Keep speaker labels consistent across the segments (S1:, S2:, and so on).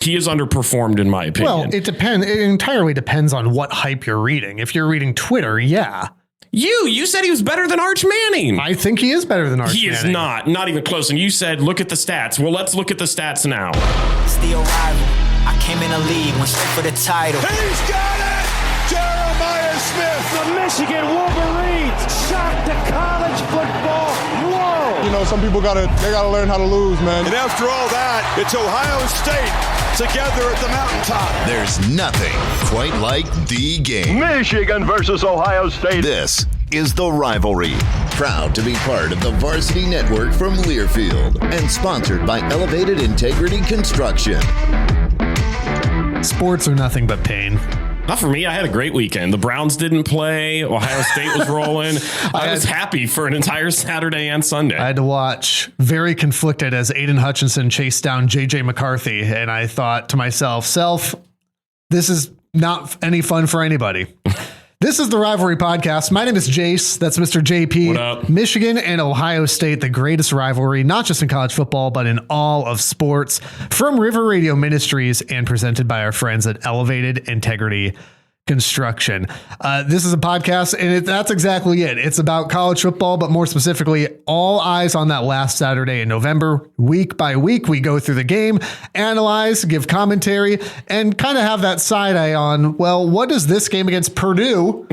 S1: He is underperformed, in my opinion.
S2: Well, it depends. It entirely depends on what hype you're reading. If you're reading Twitter, yeah.
S1: You said he was better than Arch Manning.
S2: I think he is better than Arch Manning.
S1: He is not even close. And you said, look at the stats. Well, let's look at the stats now.
S3: It's the arrival. I came in the league, went straight for the title.
S4: He's got it! Jeremiah Smith!
S5: The Michigan Wolverines shocked the college football world.
S6: You know, some people gotta learn how to lose, man.
S4: And after all that, it's Ohio State together at the mountaintop.
S7: There's nothing quite like the game.
S5: Michigan versus Ohio State.
S7: This is The Rivalry. Proud to be part of the Varsity Network from Learfield and sponsored by Elevated Integrity Construction.
S2: Sports are nothing but pain.
S1: Not for me. I had a great weekend. The Browns didn't play. Ohio State was rolling. I was happy for an entire Saturday and Sunday.
S2: I had to watch, very conflicted, as Aiden Hutchinson chased down J.J. McCarthy. And I thought to myself, this is not any fun for anybody. This is the Rivalry Podcast. My name is Jace. That's Mr. JP.
S1: What up?
S2: Michigan and Ohio State, the greatest rivalry, not just in college football, but in all of sports. From River Radio Ministries and presented by our friends at Elevated Integrity Construction. This is a podcast, and that's exactly it. It's about college football, but more specifically, all eyes on that last Saturday in November. Week by week, we go through the game, analyze, give commentary, and kind of have that side eye on, well, what does this game against Purdue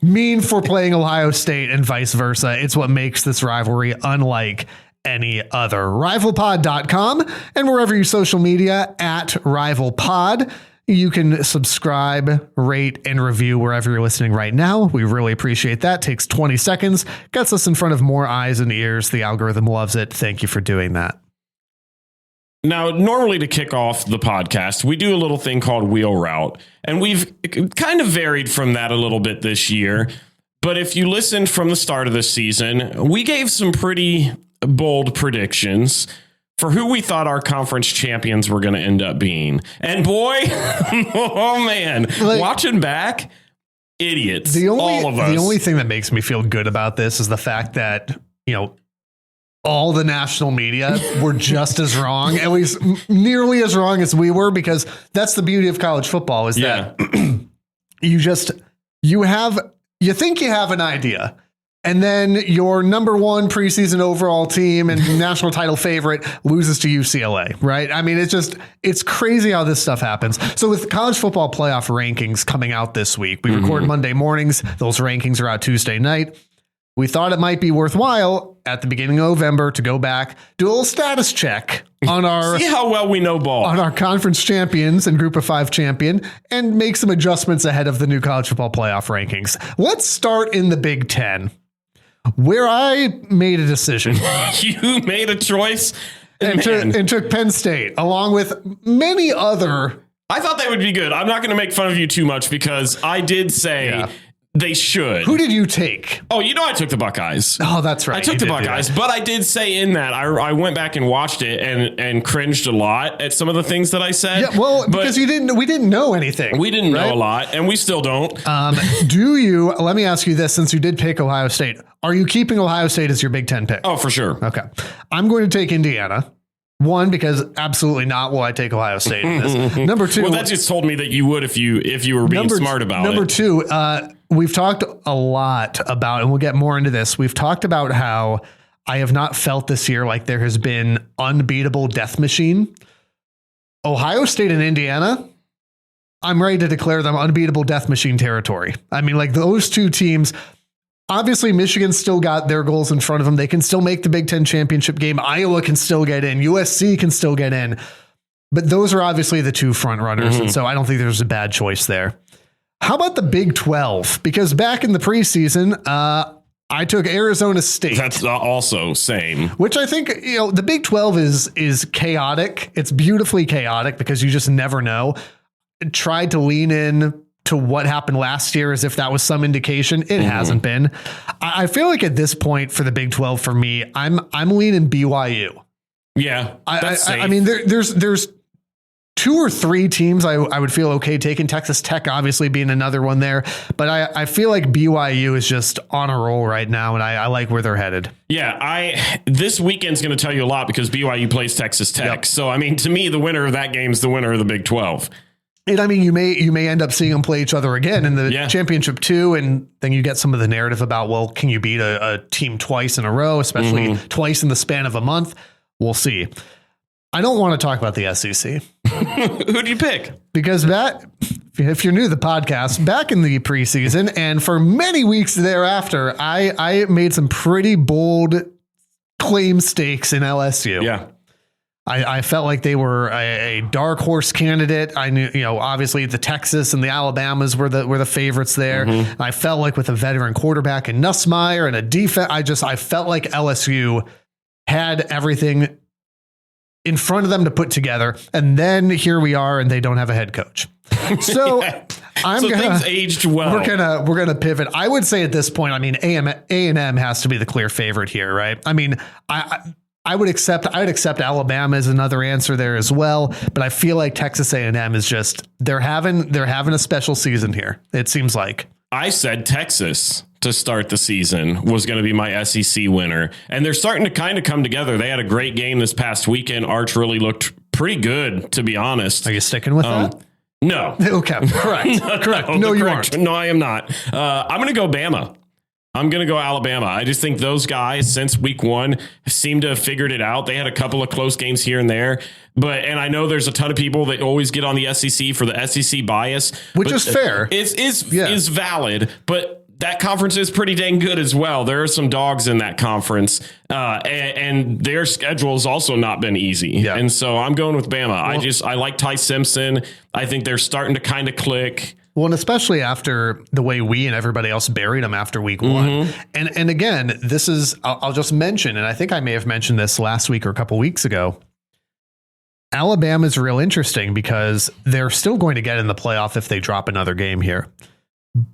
S2: mean for playing Ohio State and vice versa? It's what makes this rivalry unlike any other. Rivalpod.com and wherever you social media at RivalPod. You can subscribe, rate, and review wherever you're listening right now. We really appreciate that. Takes 20 seconds, gets us in front of more eyes and ears. The algorithm loves it. Thank you for doing that.
S1: Now, normally to kick off the podcast, we do a little thing called Wheel Route, and we've kind of varied from that a little bit this year. But if you listened from the start of the season, we gave some pretty bold predictions for who we thought our conference champions were going to end up being. And boy, oh man, watching back, idiots, all of us.
S2: The only thing that makes me feel good about this is the fact that, you know, all the national media were just as wrong, at least nearly as wrong as we were, because that's the beauty of college football is that you think you have an idea. And then your number one preseason overall team and national title favorite loses to UCLA, right? I mean, it's crazy how this stuff happens. So with college football playoff rankings coming out this week, we record Monday mornings. Those rankings are out Tuesday night. We thought it might be worthwhile at the beginning of November to go back, do a little status check on our
S1: see how well we know ball
S2: on our conference champions and group of 5 champion and make some adjustments ahead of the new college football playoff rankings. Let's start in the Big Ten, where I made a decision.
S1: You made a choice
S2: and took Penn State along with many other.
S1: I thought they would be good. I'm not going to make fun of you too much because I did say they should.
S2: Who did you take?
S1: Oh, I took the Buckeyes.
S2: Oh, that's right.
S1: I took the Buckeyes, but I did say in that I went back and watched it and cringed a lot at some of the things that I said.
S2: Yeah, well, because we didn't know anything.
S1: We didn't know a lot, and we still don't.
S2: Let me ask you this, since you did pick Ohio State, are you keeping Ohio State as your Big Ten pick?
S1: Oh, for sure.
S2: Okay. I'm going to take Indiana. One, because absolutely not will I take Ohio State in this. Number two.
S1: Well, that just told me that you would if you were being smart about it.
S2: Number two, we've talked a lot about, and we'll get more into this. We've talked about how I have not felt this year like there has been unbeatable death machine. Ohio State and Indiana, I'm ready to declare them unbeatable death machine territory. I mean, like those two teams. Obviously, Michigan still got their goals in front of them. They can still make the Big Ten championship game. Iowa can still get in. USC can still get in. But those are obviously the two front runners. And so I don't think there's a bad choice there. How about the Big 12? Because back in the preseason, I took Arizona State.
S1: That's also same.
S2: Which I think, the Big 12 is chaotic. It's beautifully chaotic because you just never know. Tried to lean in to what happened last year as if that was some indication. It hasn't been. I feel like at this point for the Big 12 for me, I'm leaning BYU.
S1: Yeah,
S2: I mean, there's 2 or 3 teams I would feel okay taking. Texas Tech obviously being another one there. But I feel like BYU is just on a roll right now, and I like where they're headed.
S1: Yeah, this weekend's going to tell you a lot because BYU plays Texas Tech.
S2: Yep.
S1: So, I mean, to me, the winner of that game is the winner of the Big 12.
S2: And I mean, you may end up seeing them play each other again in the championship too, and then you get some of the narrative about, well, can you beat a team twice in a row, especially twice in the span of a month? We'll see. I don't want to talk about the SEC.
S1: Who do you pick?
S2: Because if you're new to the podcast, back in the preseason and for many weeks thereafter, I made some pretty bold claim stakes in LSU.
S1: Yeah.
S2: I felt like they were a dark horse candidate. I knew, obviously the Texas and the Alabamas were the favorites there. I felt like with a veteran quarterback in Nussmeier and a defense, I felt like LSU had everything in front of them to put together. And then here we are, and they don't have a head coach. So
S1: things aged well.
S2: We're gonna pivot. I would say at this point, I mean, A&M has to be the clear favorite here, right? I mean, I would accept Alabama as another answer there as well, but I feel like Texas A&M is just they're having a special season here. It seems like.
S1: I said Texas to start the season was going to be my SEC winner, and they're starting to kind of come together. They had a great game this past weekend. Arch really looked pretty good, to be honest.
S2: Are you sticking with that?
S1: No.
S2: Okay. Correct. No, you aren't.
S1: No, I am not. I'm going to go Bama. I'm going to go Alabama. I just think those guys since week 1 seem to have figured it out. They had a couple of close games here and there, and I know there's a ton of people that always get on the SEC for the SEC bias,
S2: which is fair.
S1: Is valid, but that conference is pretty dang good as well. There are some dogs in that conference, and their schedule has also not been easy. Yeah. And so I'm going with Bama. Well, I like Ty Simpson. I think they're starting to kind of click.
S2: Well, and especially after the way we and everybody else buried them after week 1. And again, this is, I'll just mention, and I think I may have mentioned this last week or a couple weeks ago. Alabama is real interesting because they're still going to get in the playoff if they drop another game here.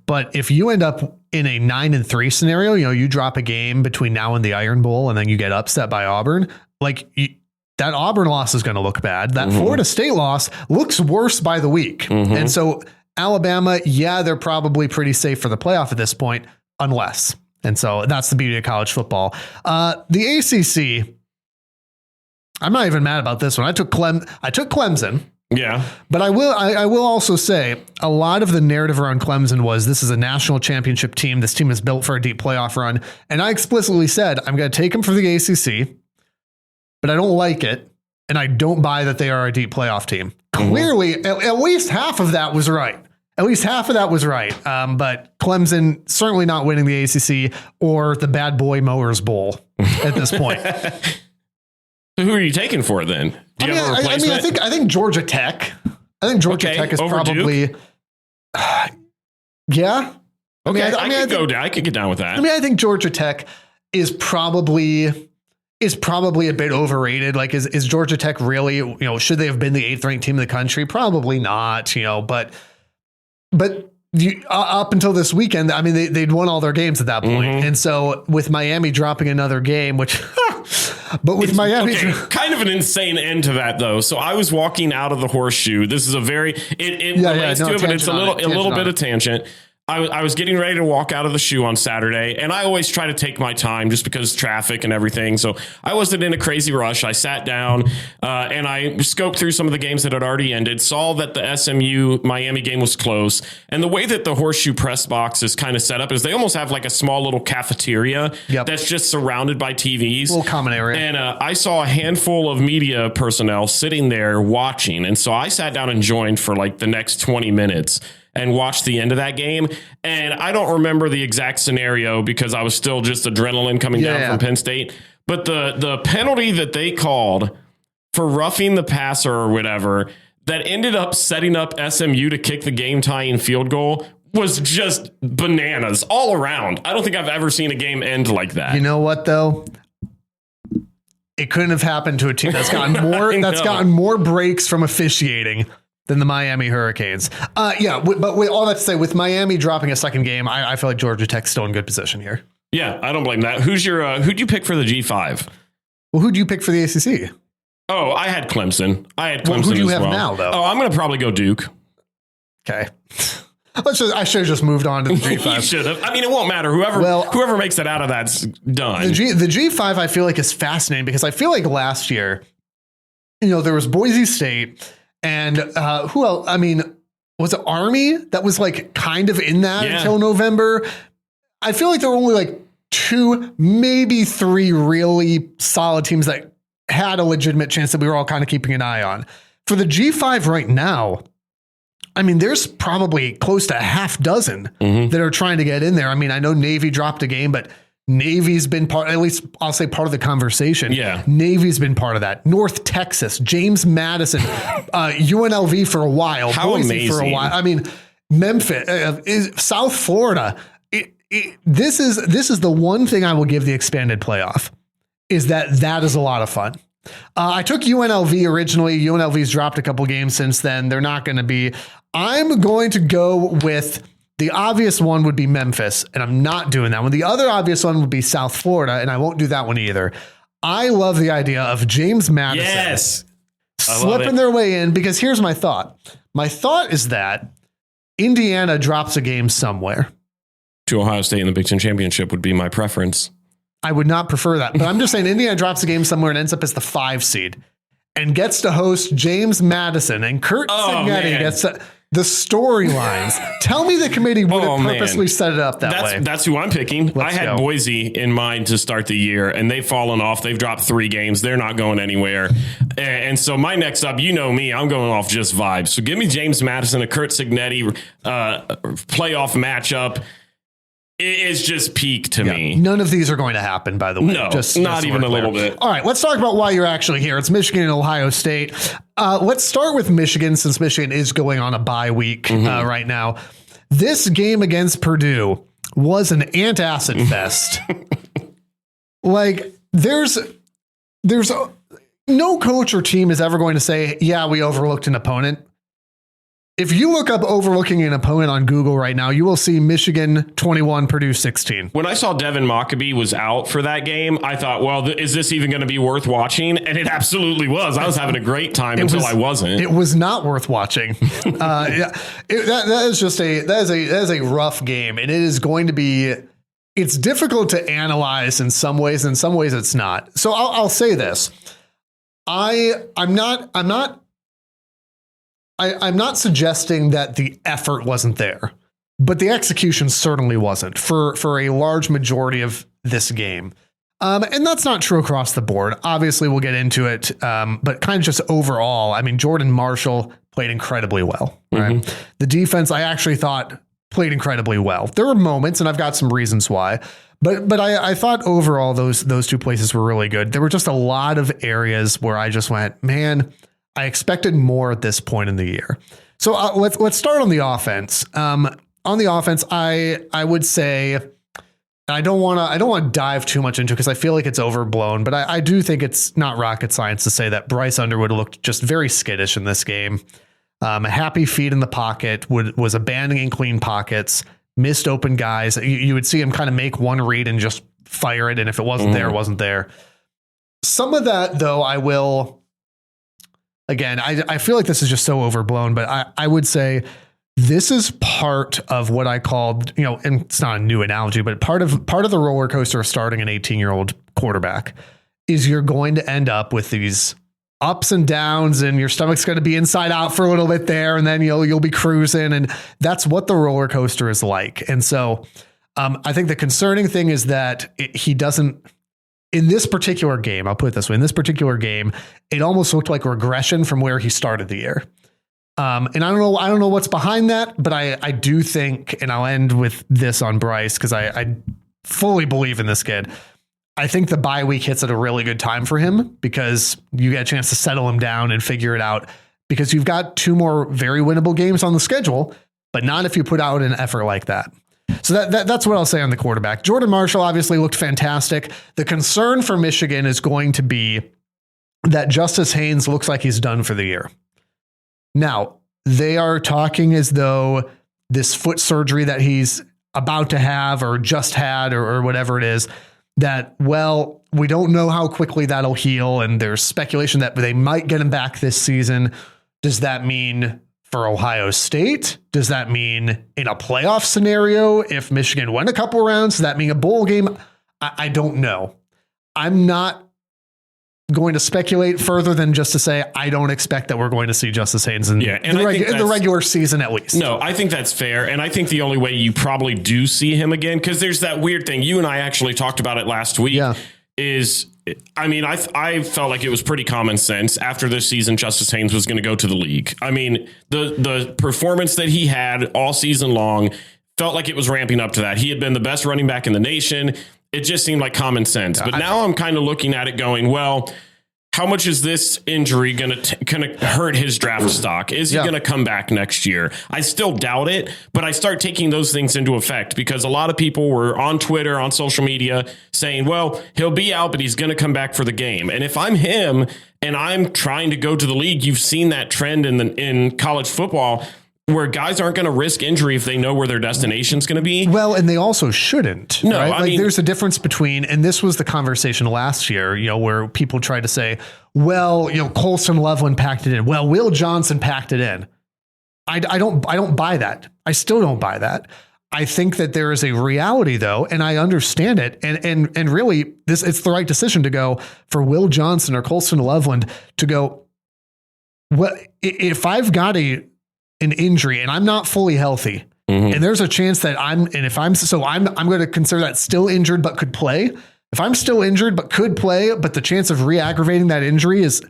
S2: But if you end up in a 9-3 scenario, you drop a game between now and the Iron Bowl, and then you get upset by Auburn, that Auburn loss is going to look bad. That Florida State loss looks worse by the week. And so Alabama, they're probably pretty safe for the playoff at this point, unless. And so that's the beauty of college football. The ACC, I'm not even mad about this one. I took Clemson.
S1: Yeah.
S2: But I will also say a lot of the narrative around Clemson was this is a national championship team. This team is built for a deep playoff run. And I explicitly said, I'm going to take them for the ACC, but I don't like it. And I don't buy that they are a deep playoff team. Clearly, at least half of that was right. But Clemson certainly not winning the ACC or the Bad Boy Mowers Bowl at this point.
S1: So who are you taking for it then? Do you have a replacement?
S2: I think Georgia Tech. I think Georgia Tech is probably.
S1: Duke?
S2: Yeah.
S1: Okay, I could get down with that.
S2: I think Georgia Tech is probably a bit overrated. Like, is Georgia Tech really, should they have been the 8th ranked team in the country? Probably not, but up until this weekend, I mean, they'd won all their games at that point. And so with Miami dropping another game, Miami,
S1: kind of an insane end to that though. So I was walking out of the Horseshoe. This is a very, it relates to it, but it's a little bit of tangent. I was getting ready to walk out of the shoe on Saturday, and I always try to take my time just because traffic and everything. So I wasn't in a crazy rush. I sat down and I scoped through some of the games that had already ended, saw that the SMU Miami game was close. And the way that the Horseshoe press box is kind of set up is they almost have like a small little cafeteria that's just surrounded by TVs.
S2: A little common area.
S1: And I saw a handful of media personnel sitting there watching. And so I sat down and joined for like the next 20 minutes. And watched the end of that game. And I don't remember the exact scenario because I was still just adrenaline coming down from Penn State. But the penalty that they called for roughing the passer or whatever that ended up setting up SMU to kick the game tying field goal was just bananas all around. I don't think I've ever seen a game end like that.
S2: You know what, though? It couldn't have happened to a team that's gotten more breaks from officiating than the Miami Hurricanes. But all that to say, with Miami dropping a second game, I feel like Georgia Tech's still in good position here.
S1: Yeah, I don't blame that. Who'd you pick for the G5?
S2: Well, who'd you pick for the ACC?
S1: Oh, I had Clemson.
S2: Who do you
S1: as
S2: have
S1: well.
S2: now, though?
S1: Oh, I'm going to probably go Duke.
S2: Okay. I should have just moved on to the G5.
S1: You should have. I mean, it won't matter. Whoever makes it out of that's done.
S2: The G5 I feel like is fascinating because I feel like last year, there was Boise State and who else? I mean, was it Army that was like kind of in that until November? I feel like there were only like 2, maybe 3 really solid teams that had a legitimate chance that we were all kind of keeping an eye on. For the G5 right now, I mean, there's probably close to a half dozen that are trying to get in there. I mean, I know Navy dropped a game, but Navy's been at least I'll say part of the conversation.
S1: Yeah.
S2: Navy's been part of that. North Texas, James Madison, UNLV for a while,
S1: How
S2: Boise
S1: amazing.
S2: for a while. I mean, Memphis, South Florida. This is the one thing I will give the expanded playoff is that is a lot of fun. I took UNLV originally. UNLV's dropped a couple games since then. They're not going to be. I'm going to go with the obvious one would be Memphis, and I'm not doing that one. The other obvious one would be South Florida, and I won't do that one either. I love the idea of James Madison slipping their way in because here's my thought. My thought is that Indiana drops a game somewhere.
S1: To Ohio State in the Big Ten Championship would be my preference.
S2: I would not prefer that, but I'm just saying Indiana drops a game somewhere and ends up as the 5 seed and gets to host James Madison and Kurt Signetti gets the storylines. Tell me the committee wouldn't purposely set it up that way.
S1: That's who I'm picking.
S2: Let's
S1: I had
S2: go.
S1: Boise in mind to start the year, and they've fallen off. They've dropped 3 games. They're not going anywhere. And so my next up, you know me, I'm going off just vibes. So give me James Madison, a Kurt Signetti playoff matchup. It is just peak to me.
S2: None of these are going to happen, by the way.
S1: No, not even a little bit.
S2: All right, let's talk about why you're actually here. It's Michigan and Ohio State. Let's start with Michigan, since Michigan is going on a bye week right now. This game against Purdue was an antacid fest. Like, there's no coach or team is ever going to say, yeah, we overlooked an opponent. If you look up overlooking an opponent on Google right now, you will see Michigan 21, Purdue 16.
S1: When I saw Devin Mockabee was out for that game, I thought, well, is this even going to be worth watching? And it absolutely was. I was having a great time until I wasn't.
S2: It was not worth watching. That is a rough game, and it is going to be. It's difficult to analyze in some ways. In some ways, it's not. So I'll say this: I'm not suggesting that the effort wasn't there, but the execution certainly wasn't for a large majority of this game. And that's not true across the board. Obviously, we'll get into it. But kind of just overall, I mean, Jordan Marshall played incredibly well. Right? The defense, I actually thought played incredibly well. There were moments, and I've got some reasons why. But I thought overall those 2 places were really good. There were just a lot of areas where I just went, man, I expected more at this point in the year. So let's start on the offense. On the offense, I would say I don't want to dive too much into it because I feel like it's overblown, but I do think it's not rocket science to say that Bryce Underwood looked just very skittish in this game. Happy feet in the pocket, was abandoning clean pockets, missed open guys. You would see him kind of make one read and just fire it, and if it wasn't there, it wasn't there. Some of that, though, I will. Again, I feel like this is just so overblown, but I would say this is part of what I called, and it's not a new analogy, but part of the roller coaster of starting an 18-year-old quarterback is you're going to end up with these ups and downs, and your stomach's going to be inside out for a little bit there, and then you'll be cruising, and that's what the roller coaster is like. And so I think the concerning thing is that he doesn't. In this particular game, I'll put it this way, in this particular game, it almost looked like regression from where he started the year. And I don't know what's behind that, but I do think, and I'll end with this on Bryce, because I fully believe in this kid. I think the bye week hits at a really good time for him because you get a chance to settle him down and figure it out, because you've got 2 more very winnable games on the schedule, but not if you put out an effort like that. So that's what I'll say on the quarterback. Jordan Marshall obviously looked fantastic. The concern for Michigan is going to be that Justice Haynes looks like he's done for the year. Now, they are talking as though this foot surgery that he's about to have or just had or whatever it is, that, well, We don't know how quickly that'll heal, and there's speculation that they might get him back this season. Does that mean for Ohio State? Does that mean in a playoff scenario, if Michigan win a couple rounds, does that mean a bowl game? I don't know. I'm not going to speculate further than just to say I don't expect that we're going to see Justice Haynes in the regular season at least.
S1: No, I think that's fair. And I think the only way you probably do see him again, because there's that weird thing. You and I actually talked about it last week.
S2: Yeah.
S1: I felt like it was pretty common sense after this season, Justice Haynes was going to go to the league. I mean, the performance that he had all season long felt like it was ramping up to that. He had been the best running back in the nation. It just seemed like common sense. But now I'm kind of looking at it going, well, how much is this injury going to hurt his draft stock? Is he going to come back next year? I still doubt it, but I start taking those things into effect because a lot of people were on Twitter, on social media saying, well, he'll be out, but he's going to come back for the game. And if I'm him and I'm trying to go to the league, you've seen that trend in college football where guys aren't going to risk injury if they know where their destination's going to be.
S2: Well, and they also shouldn't.
S1: No,
S2: right?
S1: I mean,
S2: there's a difference between, and this was the conversation last year, where people tried to say, well, Colson Loveland packed it in. Well, Will Johnson packed it in. I don't buy that. I still don't buy that. I think that there is a reality though, and I understand it. And really it's the right decision to go for Will Johnson or Colson Loveland to go, well, if I've got an injury and I'm not fully healthy, and there's a chance that I'm going to consider that still injured, but could play. If I'm still injured, but could play, but the chance of re-aggravating that injury is,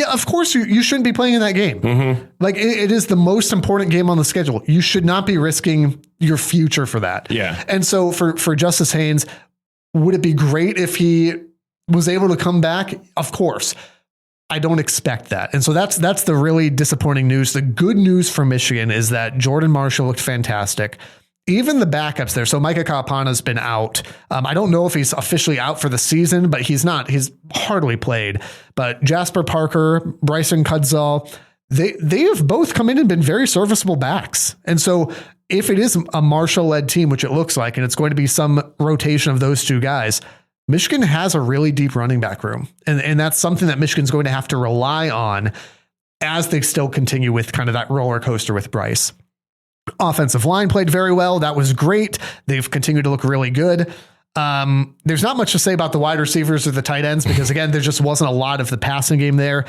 S2: of course you shouldn't be playing in that game. Like it is the most important game on the schedule. You should not be risking your future for that.
S1: Yeah.
S2: And so for Justice Haynes, would it be great if he was able to come back? Of course. I don't expect that. And so that's the really disappointing news. The good news for Michigan is that Jordan Marshall looked fantastic. Even the backups there. So Micah Kalapana's been out. I don't know if he's officially out for the season, but he's not. He's hardly played. But Jasper Parker, Bryson Kudzall, they have both come in and been very serviceable backs. And so if it is a Marshall-led team, which it looks like, and it's going to be some rotation of those two guys, Michigan has a really deep running back room. And that's something that Michigan's going to have to rely on as they still continue with kind of that roller coaster with Bryce. Offensive line played very well. That was great. They've continued to look really good. There's not much to say about the wide receivers or the tight ends because, again, there just wasn't a lot of the passing game there.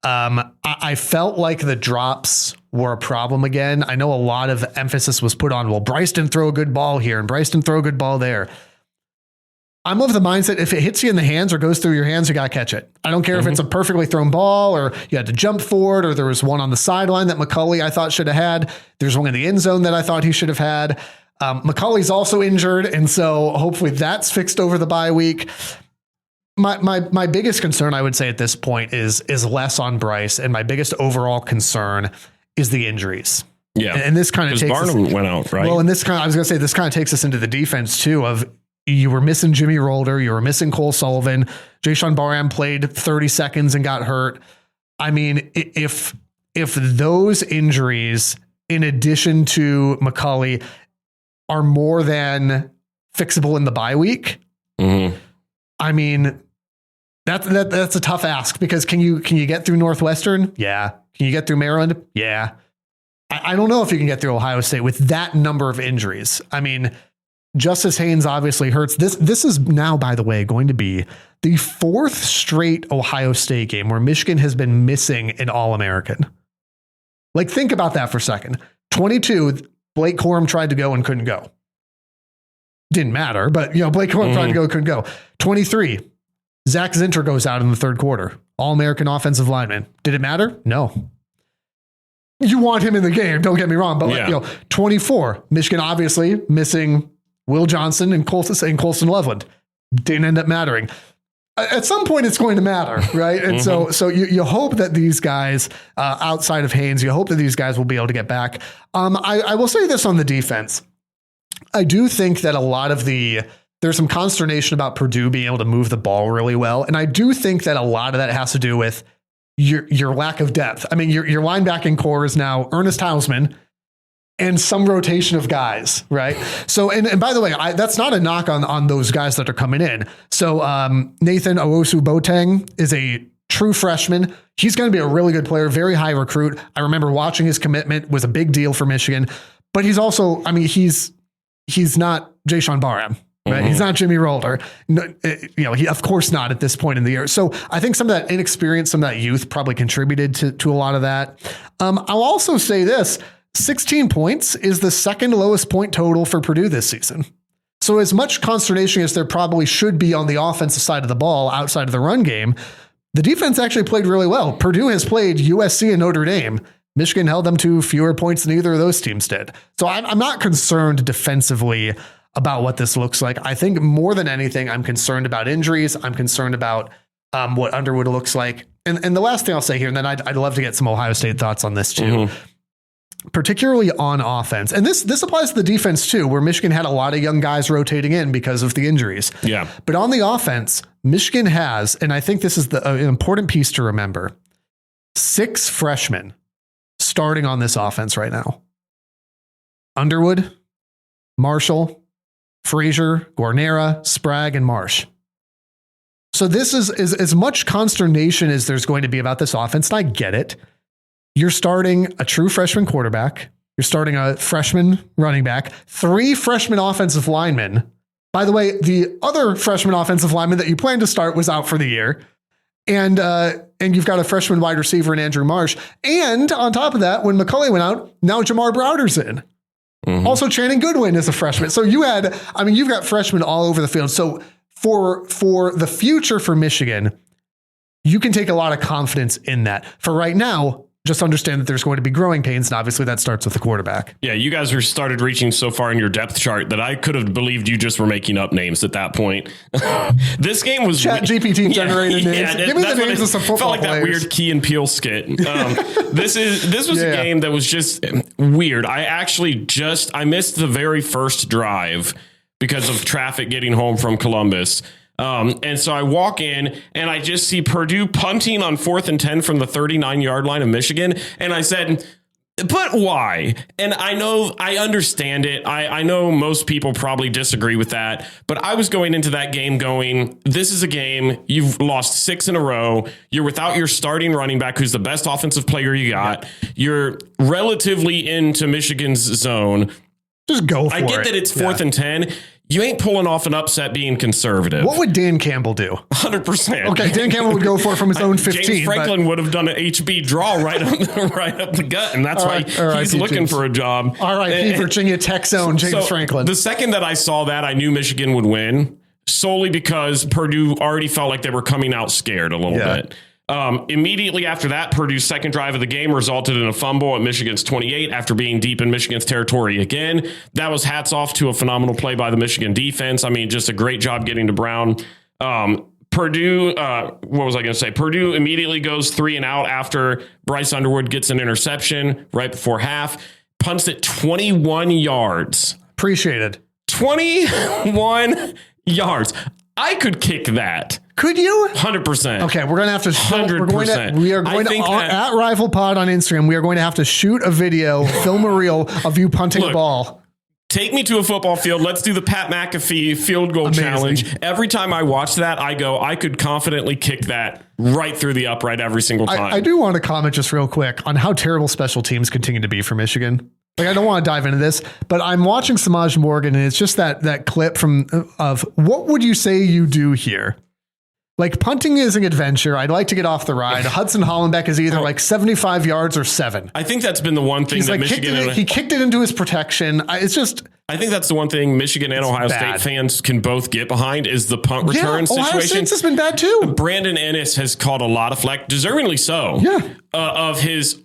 S2: I felt like the drops were a problem again. I know a lot of emphasis was put on, well, Bryce didn't throw a good ball here and Bryce didn't throw a good ball there. I'm of the mindset if it hits you in the hands or goes through your hands, you got to catch it. I don't care if it's a perfectly thrown ball or you had to jump for it or there was one on the sideline that McCulley I thought should have had. There's one in the end zone that I thought he should have had. McCulley's also injured, and so hopefully that's fixed over the bye week. My biggest concern, I would say at this point, is less on Bryce, and my biggest overall concern is the injuries.
S1: Yeah,
S2: and this kind of takes
S1: Barnum went out, right?
S2: Well, and this kind of, I was going to say, this kind of takes us into the defense too. Of you were missing Jimmy Rolder, you were missing Cole Sullivan, Jayshawn Barham played 30 seconds and got hurt. I mean, if those injuries, in addition to McCulley, are more than fixable in the bye week, I mean, that's a tough ask because can you get through Northwestern? Yeah. Can you get through Maryland? Yeah. I don't know if you can get through Ohio State with that number of injuries. I mean, Justice Haynes obviously hurts. This is now, by the way, going to be the fourth straight Ohio State game where Michigan has been missing an All-American. Like, think about that for a second. 22, Blake Corum tried to go and couldn't go. Didn't matter, but Blake Corum tried to go, couldn't go. 23, Zach Zinter goes out in the third quarter. All-American offensive lineman. Did it matter? No. You want him in the game, don't get me wrong, but 24, Michigan obviously missing Will Johnson and Colson Loveland. Didn't end up mattering. At some point, it's going to matter, right? And so you hope that these guys, outside of Haynes, you hope that these guys will be able to get back. I will say this on the defense. I do think that a lot of there's some consternation about Purdue being able to move the ball really well. And I do think that a lot of that has to do with your lack of depth. I mean, your linebacking core is now Ernest Hausman, and some rotation of guys, right? So, and by the way, that's not a knock on those guys that are coming in. So Nathan Owusu-Boateng is a true freshman. He's going to be a really good player, very high recruit. I remember watching his commitment, was a big deal for Michigan, but he's also, I mean, he's not Jayshawn Barham, right? He's not Jimmy Rolder. No, he of course not at this point in the year. So I think some of that inexperience, some of that youth probably contributed to a lot of that. I'll also say this, 16 points is the second lowest point total for Purdue this season. So as much consternation as there probably should be on the offensive side of the ball outside of the run game, the defense actually played really well. Purdue has played USC and Notre Dame. Michigan held them to fewer points than either of those teams did. So I'm not concerned defensively about what this looks like. I think more than anything, I'm concerned about injuries. I'm concerned about what Underwood looks like. And the last thing I'll say here, and then I'd love to get some Ohio State thoughts on this too, particularly on offense. And this applies to the defense too, where Michigan had a lot of young guys rotating in because of the injuries.
S1: Yeah.
S2: But on the offense, Michigan has, and I think this is an important piece to remember, 6 freshmen starting on this offense right now. Underwood, Marshall, Frazier, Guarnera, Sprague, and Marsh. So this is as much consternation as there's going to be about this offense, and I get it. You're starting a true freshman quarterback. You're starting a freshman running back, 3 freshman offensive linemen. By the way, the other freshman offensive lineman that you planned to start was out for the year. And you've got a freshman wide receiver in Andrew Marsh. And on top of that, when McCulley went out, now Jamar Browder's in. Also, Channing Goodwin is a freshman. So you've got freshmen all over the field. So for the future for Michigan, you can take a lot of confidence in that. For right now, just understand that there's going to be growing pains, and obviously that starts with the quarterback.
S1: Yeah, you guys started reaching so far in your depth chart that I could have believed you just were making up names at that point. This game was
S2: ChatGPT generated names. Give me the names of some football
S1: felt like
S2: players.
S1: That weird Key and Peele skit. This was a game that was just weird. I missed the very first drive because of traffic getting home from Columbus. And so I walk in and I just see Purdue punting on 4th and 10 from the 39-yard line of Michigan. And I said, but why? And I understand it. I know most people probably disagree with that, but I was going into that game going, this is a game you've lost 6 in a row. You're without your starting running back, who's the best offensive player you got. You're relatively into Michigan's zone.
S2: Just go for it.
S1: I get that it's 4th and 10. You ain't pulling off an upset being conservative.
S2: What would Dan Campbell do?
S1: 100%.
S2: Okay, Dan Campbell would go for it from his own 15.
S1: James Franklin would have done an HB draw right up the gut, and that's why he's looking for a job.
S2: R.I.P. Virginia Tech zone, James Franklin.
S1: The second that I saw that, I knew Michigan would win, solely because Purdue already felt like they were coming out scared a little bit. Immediately after that, Purdue's second drive of the game resulted in a fumble at Michigan's 28 after being deep in Michigan's territory again. That was hats off to a phenomenal play by the Michigan defense. I mean, just a great job getting to Brown. Purdue, what was I going to say? Purdue immediately goes 3 and out after Bryce Underwood gets an interception right before half, punts it 21 yards.
S2: Appreciated.
S1: 21 yards. I could kick that.
S2: Could you?
S1: 100%.
S2: Okay, we're going to have to.
S1: 100%.
S2: We are going to at Rival Pod on Instagram. We are going to have to shoot a video, film a reel of you punting the ball.
S1: Take me to a football field. Let's do the Pat McAfee field goal challenge. Every time I watch that, I go, I could confidently kick that right through the upright every single time.
S2: I do want to comment just real quick on how terrible special teams continue to be for Michigan. Like, I don't want to dive into this, but I'm watching Samaj Morgan, and it's just that clip of what would you say you do here? Like, punting is an adventure. I'd like to get off the ride. Hudson Hollenbeck is either like 75 yards or 7.
S1: I think that's been the one thing that Michigan...
S2: He kicked it into his protection. It's just...
S1: I think that's the one thing Michigan and Ohio State fans can both get behind is the punt return situation.
S2: Ohio State's has been bad too.
S1: Brandon Ennis has caught a lot of flack, deservingly so, of his,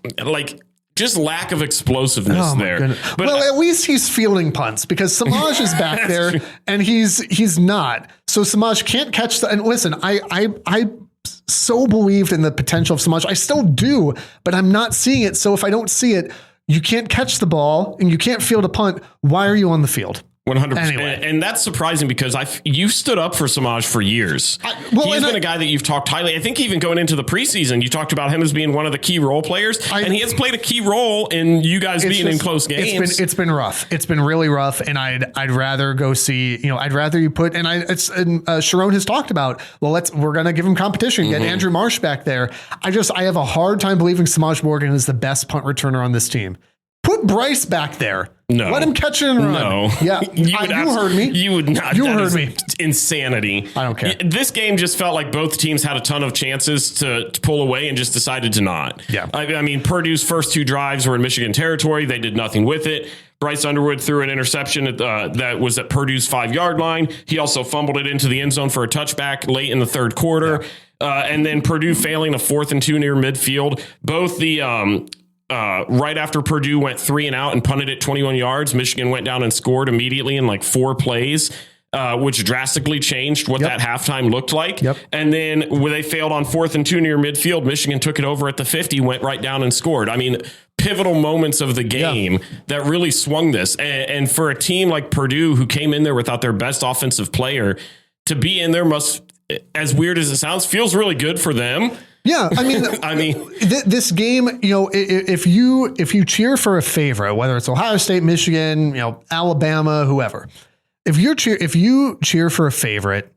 S1: just lack of explosiveness there.
S2: But at least he's fielding punts because Samaj is back there and he's not. So Samaj can't catch the. And listen, I so believed in the potential of Samaj. I still do, but I'm not seeing it. So if I don't see it, you can't catch the ball and you can't field a punt. Why are you on the field?
S1: 100%.
S2: Anyway.
S1: And that's surprising because you've stood up for Samaj for years. He's been a guy that you've talked highly. I think even going into the preseason, you talked about him as being one of the key role players, and he has played a key role in you guys being in close games.
S2: It's been rough. It's been really rough, and I'd rather go see. I'd rather you put. And Sharon has talked about. Well, we're gonna give him competition. Get Andrew Marsh back there. I have a hard time believing Samaj Morgan is the best punt returner on this team. Put Bryce back there.
S1: No.
S2: Let him catch it and run.
S1: No.
S2: Yeah. You heard me.
S1: You would not.
S2: You heard me.
S1: Insanity.
S2: I don't care.
S1: This game just felt like both teams had a ton of chances to pull away and just decided to not.
S2: Yeah.
S1: I mean, Purdue's first 2 drives were in Michigan territory. They did nothing with it. Bryce Underwood threw an interception that was at Purdue's 5-yard line. He also fumbled it into the end zone for a touchback late in the third quarter. Yeah. And then Purdue failing a 4th and 2 near midfield. Both the right after Purdue went 3 and out and punted it 21 yards, Michigan went down and scored immediately in like 4 plays, which drastically changed what that halftime looked like.
S2: Yep.
S1: And then when they failed on 4th and 2 near midfield, Michigan took it over at the 50, went right down and scored. I mean, pivotal moments of the game that really swung this. And for a team like Purdue, who came in there without their best offensive player, to be in there must, as weird as it sounds, feels really good for them.
S2: Yeah, I mean, this game, if you cheer for a favorite, whether it's Ohio State, Michigan, Alabama, whoever, if you cheer for a favorite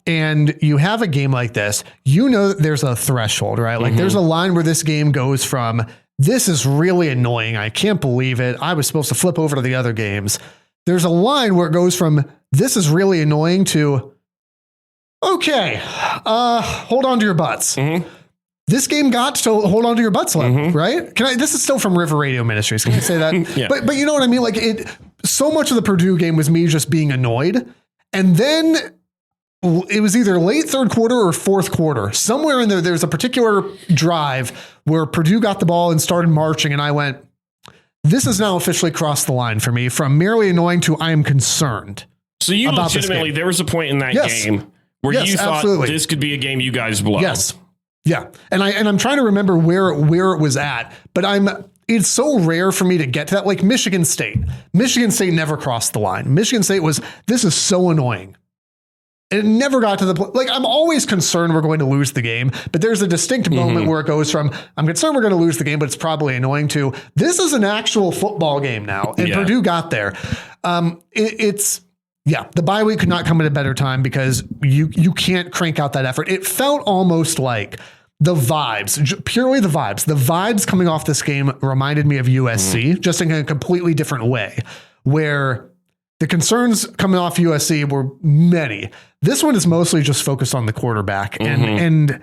S2: and you have a game like this, that there's a threshold, right? Like there's a line where this game goes from, this is really annoying, I can't believe it, I was supposed to flip over to the other games. There's a line where it goes from, this is really annoying to, okay, hold on to your butts. This game got to hold on to your butts level, right? This is still from River Radio Ministries. Can I say that?
S1: Yeah.
S2: But you know what I mean? Like so much of the Purdue game was me just being annoyed. And then it was either late third quarter or fourth quarter. Somewhere in there's a particular drive where Purdue got the ball and started marching. And I went, this has now officially crossed the line for me from merely annoying to I am concerned.
S1: So you legitimately, there was a point in that game where you thought this could be a game you guys blow.
S2: Yes. Yeah. And I'm trying to remember where it was at, but it's so rare for me to get to that. Like Michigan State never crossed the line. Michigan State this is so annoying. It never got to I'm always concerned we're going to lose the game, but there's a distinct moment where it goes from, I'm concerned we're going to lose the game, but it's probably annoying to, this is an actual football game now. And Purdue got there. The bye week could not come at a better time because you can't crank out that effort. It felt almost like the vibes, purely the vibes. The vibes coming off this game reminded me of USC, just in a completely different way, where the concerns coming off USC were many. This one is mostly just focused on the quarterback. And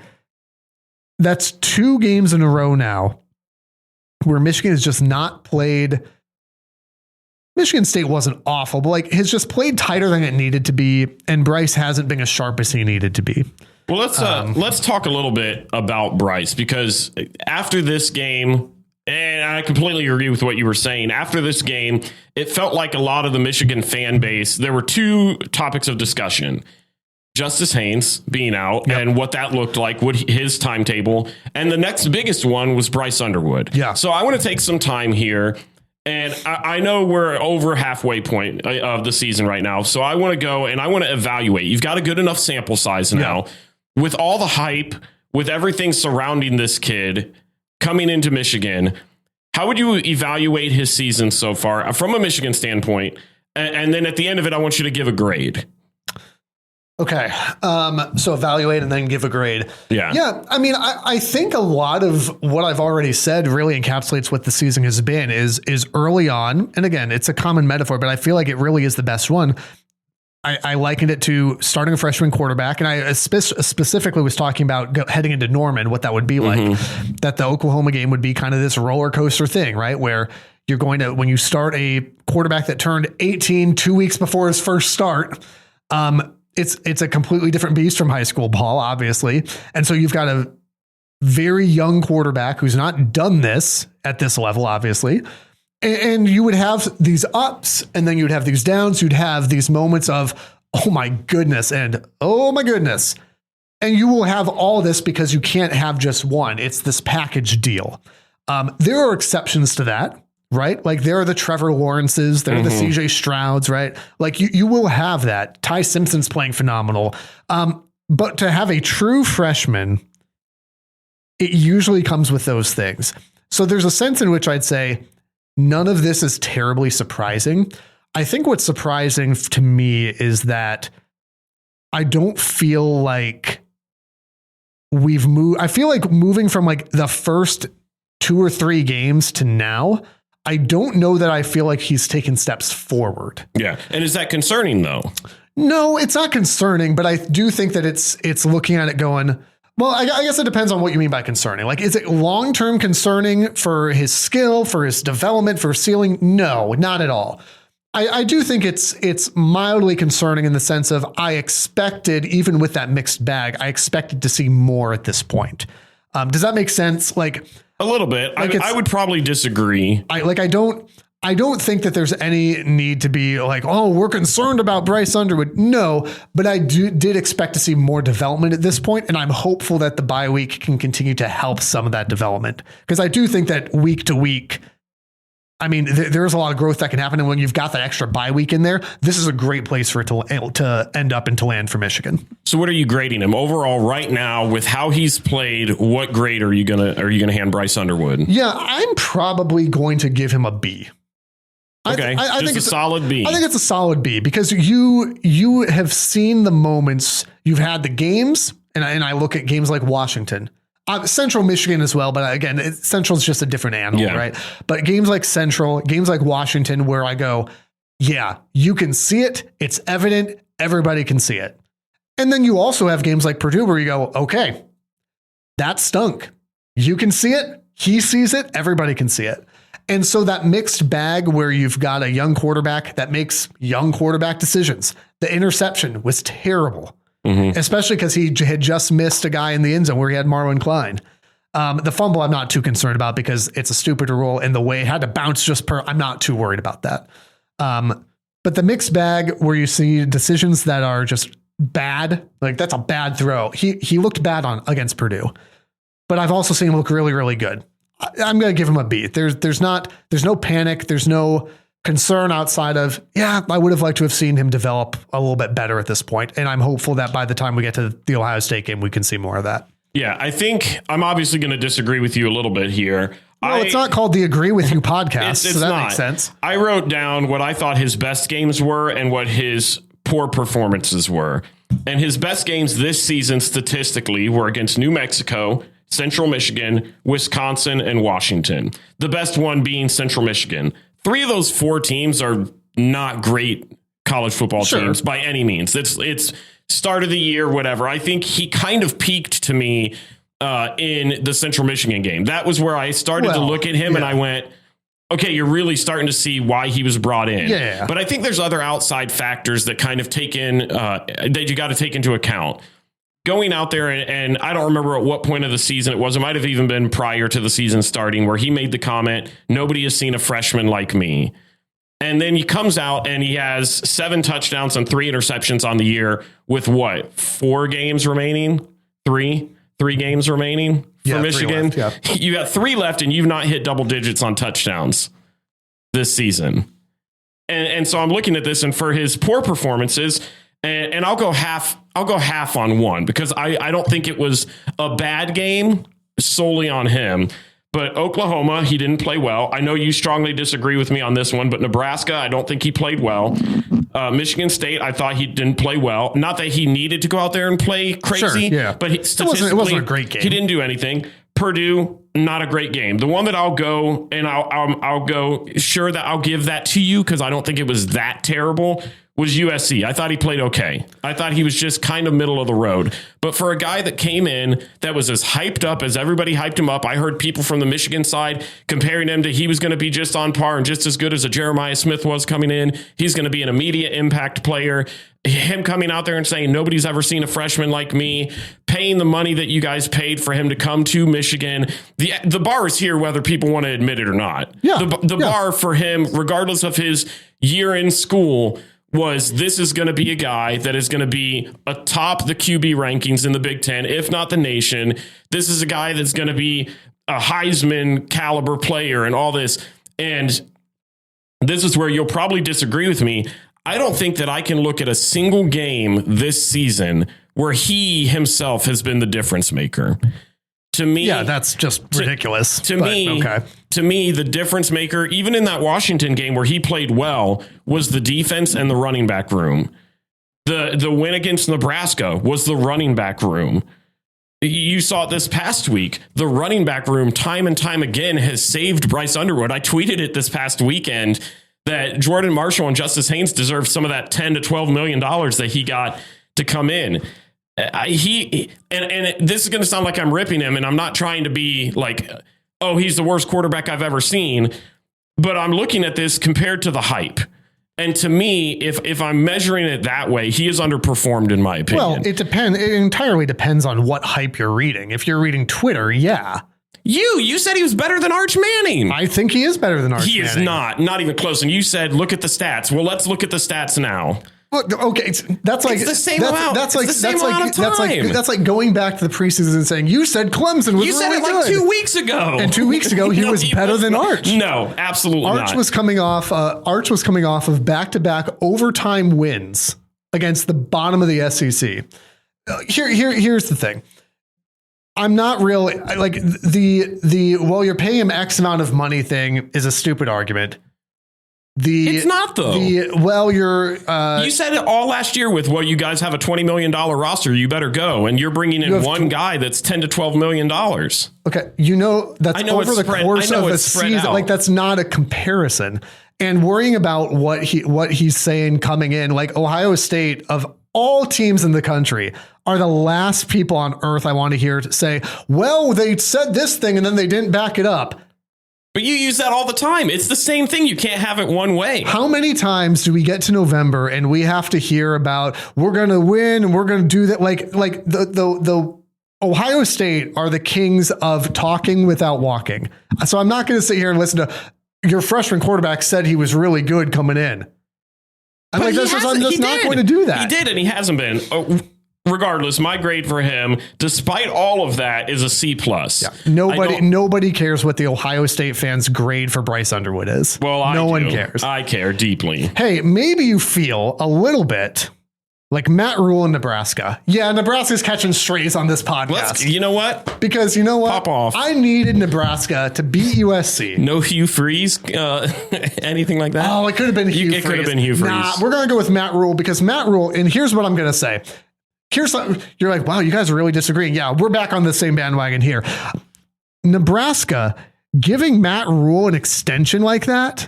S2: that's 2 games in a row now where Michigan has just not played. Michigan State wasn't awful, but has just played tighter than it needed to be. And Bryce hasn't been as sharp as he needed to be.
S1: Well, let's talk a little bit about Bryce, because after this game, and I completely agree with what you were saying, after this game, it felt like a lot of the Michigan fan base, there were 2 topics of discussion. Justice Haynes being out and what that looked like, his timetable. And the next biggest one was Bryce Underwood.
S2: Yeah.
S1: So I want to take some time here. And I know we're over halfway point of the season right now. So I want to go and I want to evaluate. You've got a good enough sample size now. With all the hype, with everything surrounding this kid coming into Michigan, how would you evaluate his season so far from a Michigan standpoint? And then at the end of it, I want you to give a grade.
S2: Okay. So evaluate and then give a grade.
S1: Yeah.
S2: Yeah. I mean, I think a lot of what I've already said really encapsulates what the season has been is early on. And again, it's a common metaphor, but I feel like it really is the best one. I likened it to starting a freshman quarterback. And I specifically was talking about heading into Norman, what that would be like, that the Oklahoma game would be kind of this roller coaster thing, right? Where you're going to, when you start a quarterback that turned 18 2 weeks before his first start, it's a completely different beast from high school ball, obviously. And so you've got a very young quarterback who's not done this at this level, obviously. And you would have these ups and then you'd have these downs. You'd have these moments of, oh my goodness, and oh my goodness. And you will have all this because you can't have just one. It's this package deal. There are exceptions to that, right? Like there are the Trevor Lawrences, there are the CJ Strouds, right? Like you will have that. Ty Simpson's playing phenomenal. But to have a true freshman, it usually comes with those things. So there's a sense in which I'd say none of this is terribly surprising. I think what's surprising to me is that I don't feel like we've moved. I feel like moving from like the first 2 or 3 games to now, I don't know that I feel like he's taken steps forward.
S1: Yeah. And is that concerning though?
S2: No, it's not concerning, but I do think that it's looking at it going, well, I guess it depends on what you mean by concerning. Like, is it long-term concerning for his skill, for his development, for ceiling? No, not at all. I do think it's mildly concerning in the sense of I expected, even with that mixed bag, I expected to see more at this point. Does that make sense? Like
S1: a little bit.
S2: Like
S1: I would probably disagree.
S2: I don't think that there's any need to be like, oh, we're concerned about Bryce Underwood. No, but I did expect to see more development at this point, and I'm hopeful that the bye week can continue to help some of that development. Because I do think that week to week, I mean, there's a lot of growth that can happen. And when you've got that extra bye week in there, this is a great place for it to end up and to land for Michigan.
S1: So what are you grading him overall right now with how he's played? What grade are you going to hand Bryce Underwood?
S2: Yeah, I'm probably going to give him a B.
S1: Okay.
S2: I think it's
S1: a solid B.
S2: I think it's a solid B because you have seen the moments, you've had the games, and I look at games like Washington. Central Michigan as well, but again, Central's just a different animal, right? But games like Central, games like Washington, where I go, yeah, you can see it. It's evident. Everybody can see it. And then you also have games like Purdue where you go, okay, that stunk. You can see it. He sees it. Everybody can see it. And so that mixed bag where you've got a young quarterback that makes young quarterback decisions. The interception was terrible. Especially because he had just missed a guy in the end zone where he had Marlon Klein. The fumble I'm not too concerned about because it's a stupid rule and the way it had to bounce I'm not too worried about that. But the mixed bag where you see decisions that are just bad, like that's a bad throw. He looked bad against Purdue, but I've also seen him look really, really good. I'm going to give him a B. There's no panic. There's no concern outside of, yeah, I would have liked to have seen him develop a little bit better at this point. And I'm hopeful that by the time we get to the Ohio State game, we can see more of that.
S1: Yeah, I think I'm obviously going to disagree with you a little bit here.
S2: No, it's not called the Agree With You podcast, so that makes sense.
S1: I wrote down what I thought his best games were and what his poor performances were. And his best games this season statistically were against New Mexico, Central Michigan, Wisconsin, and Washington. The best one being Central Michigan. 3 of those 4 teams are not great college football teams by any means. It's start of the year, whatever. I think he kind of peaked to me in the Central Michigan game. That was where I started to look at him and I went, okay, you're really starting to see why he was brought in.
S2: Yeah.
S1: But I think there's other outside factors that kind of that you got to take into account. Going out there, and I don't remember at what point of the season it was. It might have even been prior to the season starting where he made the comment, nobody has seen a freshman like me. And then he comes out and he has 7 touchdowns and 3 interceptions on the year with what? 4 games remaining? 3 games remaining for Michigan.
S2: Left, yeah.
S1: You got 3 left and you've not hit double digits on touchdowns this season. And so I'm looking at this, and for his poor performances, and I'll go half on one because I don't think it was a bad game solely on him. But Oklahoma, he didn't play well. I know you strongly disagree with me on this one, but Nebraska, I don't think he played well. Michigan State, I thought he didn't play well. Not that he needed to go out there and play crazy, but statistically,
S2: it wasn't a great game.
S1: He didn't do anything. Purdue, not a great game. The one that I'll go, and I'll go sure that I'll give that to you because I don't think it was that terrible, was USC. I thought he played okay. I thought he was just kind of middle of the road. But for a guy that came in that was as hyped up as everybody hyped him up, I heard people from the Michigan side comparing him to he was going to be just on par and just as good as a Jeremiah Smith was coming in. He's going to be an immediate impact player. Him coming out there and saying, nobody's ever seen a freshman like me, paying the money that you guys paid for him to come to Michigan. The bar is here, whether people want to admit it or not.
S2: Yeah.
S1: The bar for him, regardless of his year in school, was this is going to be a guy that is going to be atop the QB rankings in the Big Ten, if not the nation. This is a guy that's going to be a Heisman caliber player and all this. And this is where you'll probably disagree with me. I don't think that I can look at a single game this season where he himself has been the difference maker. To me,
S2: yeah, that's just ridiculous.
S1: To me, the difference maker, even in that Washington game where he played well, was the defense and the running back room. The win against Nebraska was the running back room. You saw it this past week. The running back room, time and time again, has saved Bryce Underwood. I tweeted it this past weekend that Jordan Marshall and Justice Haynes deserve some of that $10 to $12 million that he got to come in. This is going to sound like I'm ripping him, and I'm not trying to be like, oh, he's the worst quarterback I've ever seen. But I'm looking at this compared to the hype. And to me, if I'm measuring it that way, he is underperformed in my opinion.
S2: Well, it depends. It entirely depends on what hype you're reading. If you're reading Twitter, yeah.
S1: You said he was better than Arch Manning.
S2: I think he is better than Arch Manning.
S1: He is not even close. And you said, look at the stats. Well, let's look at the stats now.
S2: Well, okay, that's like
S1: it's the same amount. That's
S2: like going back to the preseason and saying you said Clemson was
S1: you said
S2: really
S1: it like
S2: good.
S1: 2 weeks ago.
S2: And 2 weeks ago he was better than Arch.
S1: No, absolutely not.
S2: Arch was coming off of back-to-back overtime wins against the bottom of the SEC. Here's the thing. I'm not really like the well, you're paying him X amount of money thing is a stupid argument.
S1: It's not though.
S2: You
S1: said it all last year with, well, you guys have a $20 million roster. You better go. And you're bringing in one guy that's $10 to $12 million.
S2: Okay. That's over the course of a season.
S1: Out.
S2: Like that's not a comparison. And worrying about what he's saying coming in, like Ohio State of all teams in the country are the last people on earth I want to hear say, well, they said this thing and then they didn't back it up.
S1: But you use that all the time. It's the same thing. You can't have it one way.
S2: How many times do we get to November and we have to hear about we're going to win and we're going to do that? Like the Ohio State are the kings of talking without walking. So I'm not going to sit here and listen to your freshman quarterback said he was really good coming in. I'm just not going to do that.
S1: He did, and he hasn't been. Regardless, my grade for him, despite all of that, is a C+. Yeah.
S2: Nobody cares what the Ohio State fans' grade for Bryce Underwood is.
S1: Well,
S2: no one cares.
S1: I care deeply.
S2: Hey, maybe you feel a little bit like Matt Rhule in Nebraska. Yeah, Nebraska's catching strays on this podcast.
S1: You know what?
S2: Because you know what?
S1: Pop off.
S2: I needed Nebraska to beat USC.
S1: No Hugh Freeze, anything like that?
S2: Oh, it could have been Hugh Freeze.
S1: It could have been Hugh Freeze.
S2: Nah, we're going to go with Matt Rhule because Matt Rhule, and here's what I'm going to say. You're like, wow, you guys are really disagreeing. Yeah, we're back on the same bandwagon here. Nebraska giving Matt Rhule an extension like that,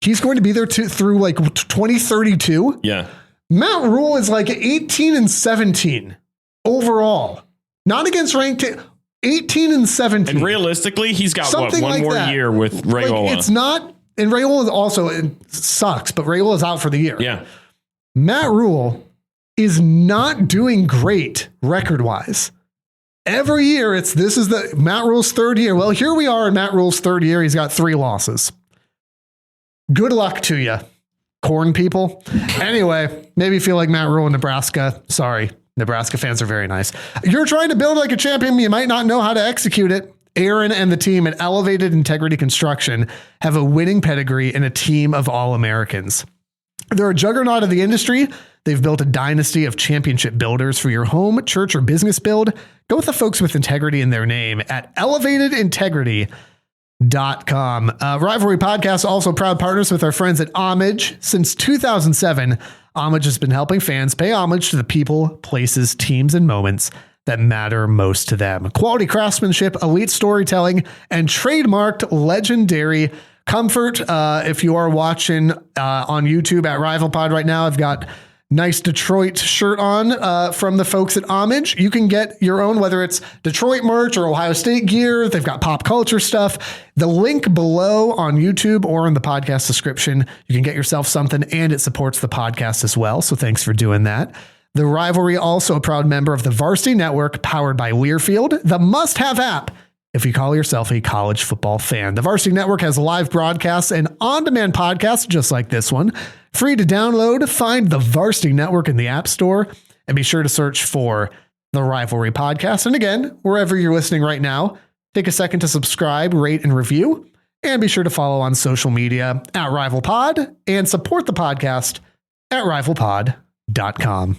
S2: he's going to be there through like 2032.
S1: Yeah.
S2: Matt Rhule is like 18-17 overall, not against ranked 18-17.
S1: And realistically, he's got one more year with Raiola.
S2: Like, it's not, and Raiola also sucks, but Raiola is out for the year.
S1: Yeah.
S2: Matt Rhule is not doing great record-wise. Every year, this is the Matt Rhule's third year. Well, here we are in Matt Rhule's third year. He's got 3 losses. Good luck to you, corn people. Anyway, maybe you feel like Matt Rhule in Nebraska. Sorry, Nebraska fans are very nice. You're trying to build like a champion. You might not know how to execute it. Aaron and the team at Elevated Integrity Construction have a winning pedigree and a team of All-Americans. They're a juggernaut of the industry. They've built a dynasty of championship builders for your home, church, or business build. Go with the folks with integrity in their name at elevatedintegrity.com. Rivalry Podcast, also proud partners with our friends at Homage. Since 2007, Homage has been helping fans pay homage to the people, places, teams, and moments that matter most to them. Quality craftsmanship, elite storytelling, and trademarked legendary comfort. If you are watching on YouTube at Rival Pod right now, I've got nice Detroit shirt on from the folks at Homage. You can get your own, whether it's Detroit merch or Ohio State gear. They've got pop culture stuff. The link below on YouTube or in the podcast description, you can get yourself something, and it supports the podcast as well. So thanks for doing that. The Rivalry, also a proud member of the Varsity Network, powered by Learfield, the must-have app if you call yourself a college football fan. The Varsity Network has live broadcasts and on-demand podcasts just like this one. Free to download. Find the Varsity Network in the App Store and be sure to search for the Rivalry Podcast. And again, wherever you're listening right now, take a second to subscribe, rate, and review. And be sure to follow on social media at RivalPod and support the podcast at rivalpod.com.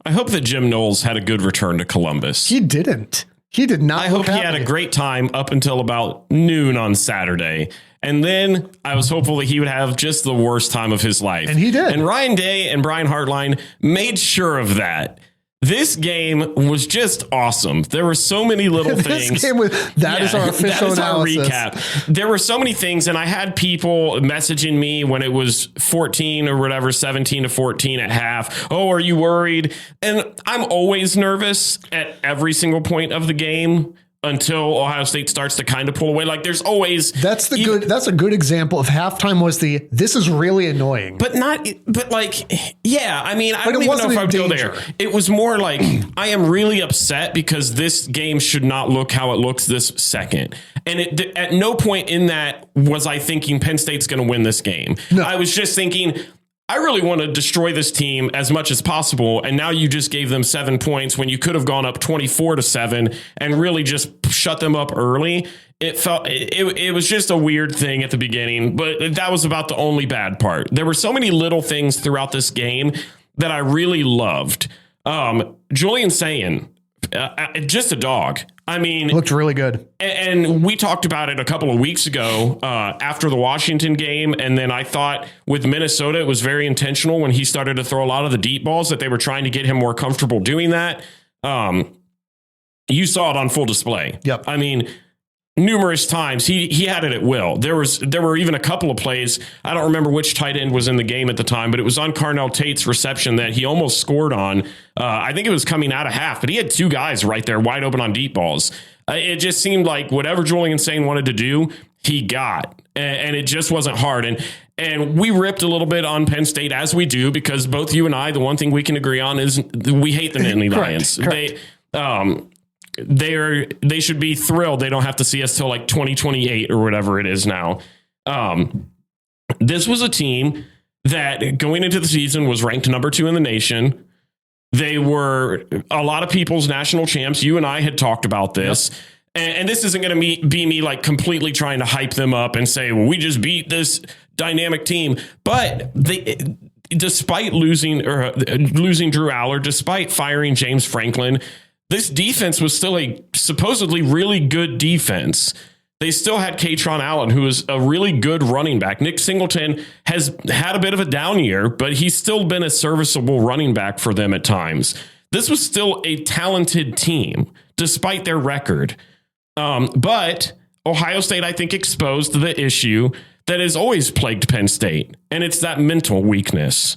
S1: I hope that Jim Knowles had a good return to Columbus.
S2: He didn't. He did not.
S1: I hope he had a great time up until about noon on Saturday. And then I was hopeful that he would have just the worst time of his life.
S2: And he did.
S1: And Ryan Day and Brian Hartline made sure of that. This game was just awesome. There were so many little things.
S2: That is our official analysis.
S1: Our recap. There were so many things, and I had people messaging me when it was 14 or whatever, 17-14 at half. Oh, are you worried? And I'm always nervous at every single point of the game until Ohio State starts to kind of pull away. Like there's always
S2: that's a good example of halftime was this is really annoying.
S1: I mean, I don't even know if I would go there. It was more like I am really upset because this game should not look how it looks this second. And at no point in that was I thinking Penn State's going to win this game. No. I was just thinking I really want to destroy this team as much as possible. And now you just gave them 7 points when you could have gone up 24-7 and really just shut them up early. It was just a weird thing at the beginning, but that was about the only bad part. There were so many little things throughout this game that I really loved. Julian Sayin, just a dog. I mean,
S2: looked really good.
S1: And we talked about it a couple of weeks ago after the Washington game. And then I thought with Minnesota, it was very intentional when he started to throw a lot of the deep balls that they were trying to get him more comfortable doing that. You saw it on full display.
S2: Yep.
S1: I mean, numerous times he had it at will. There were even a couple of plays. I don't remember which tight end was in the game at the time, but it was on Carnell Tate's reception that he almost scored on. I think it was coming out of half, but he had two guys right there wide open on deep balls. It just seemed like whatever Julian Sayin wanted to do, he got, and it just wasn't hard. And we ripped a little bit on Penn State as we do, because both you and I, the one thing we can agree on is we hate the Nittany Lions.
S2: Correct.
S1: They should be thrilled they don't have to see us till like 2028 or whatever it is now. This was a team that going into the season was ranked number 2 in the nation. They were a lot of people's national champs. You and I had talked about this. Yep. And this isn't going to be me like completely trying to hype them up and say, well, we just beat this dynamic team. But despite losing Drew Aller, despite firing James Franklin, this defense was still a supposedly really good defense. They still had Katron Allen, who is a really good running back. Nick Singleton has had a bit of a down year, but he's still been a serviceable running back for them at times. This was still a talented team, despite their record. But Ohio State, I think, exposed the issue that has always plagued Penn State, and it's that mental weakness.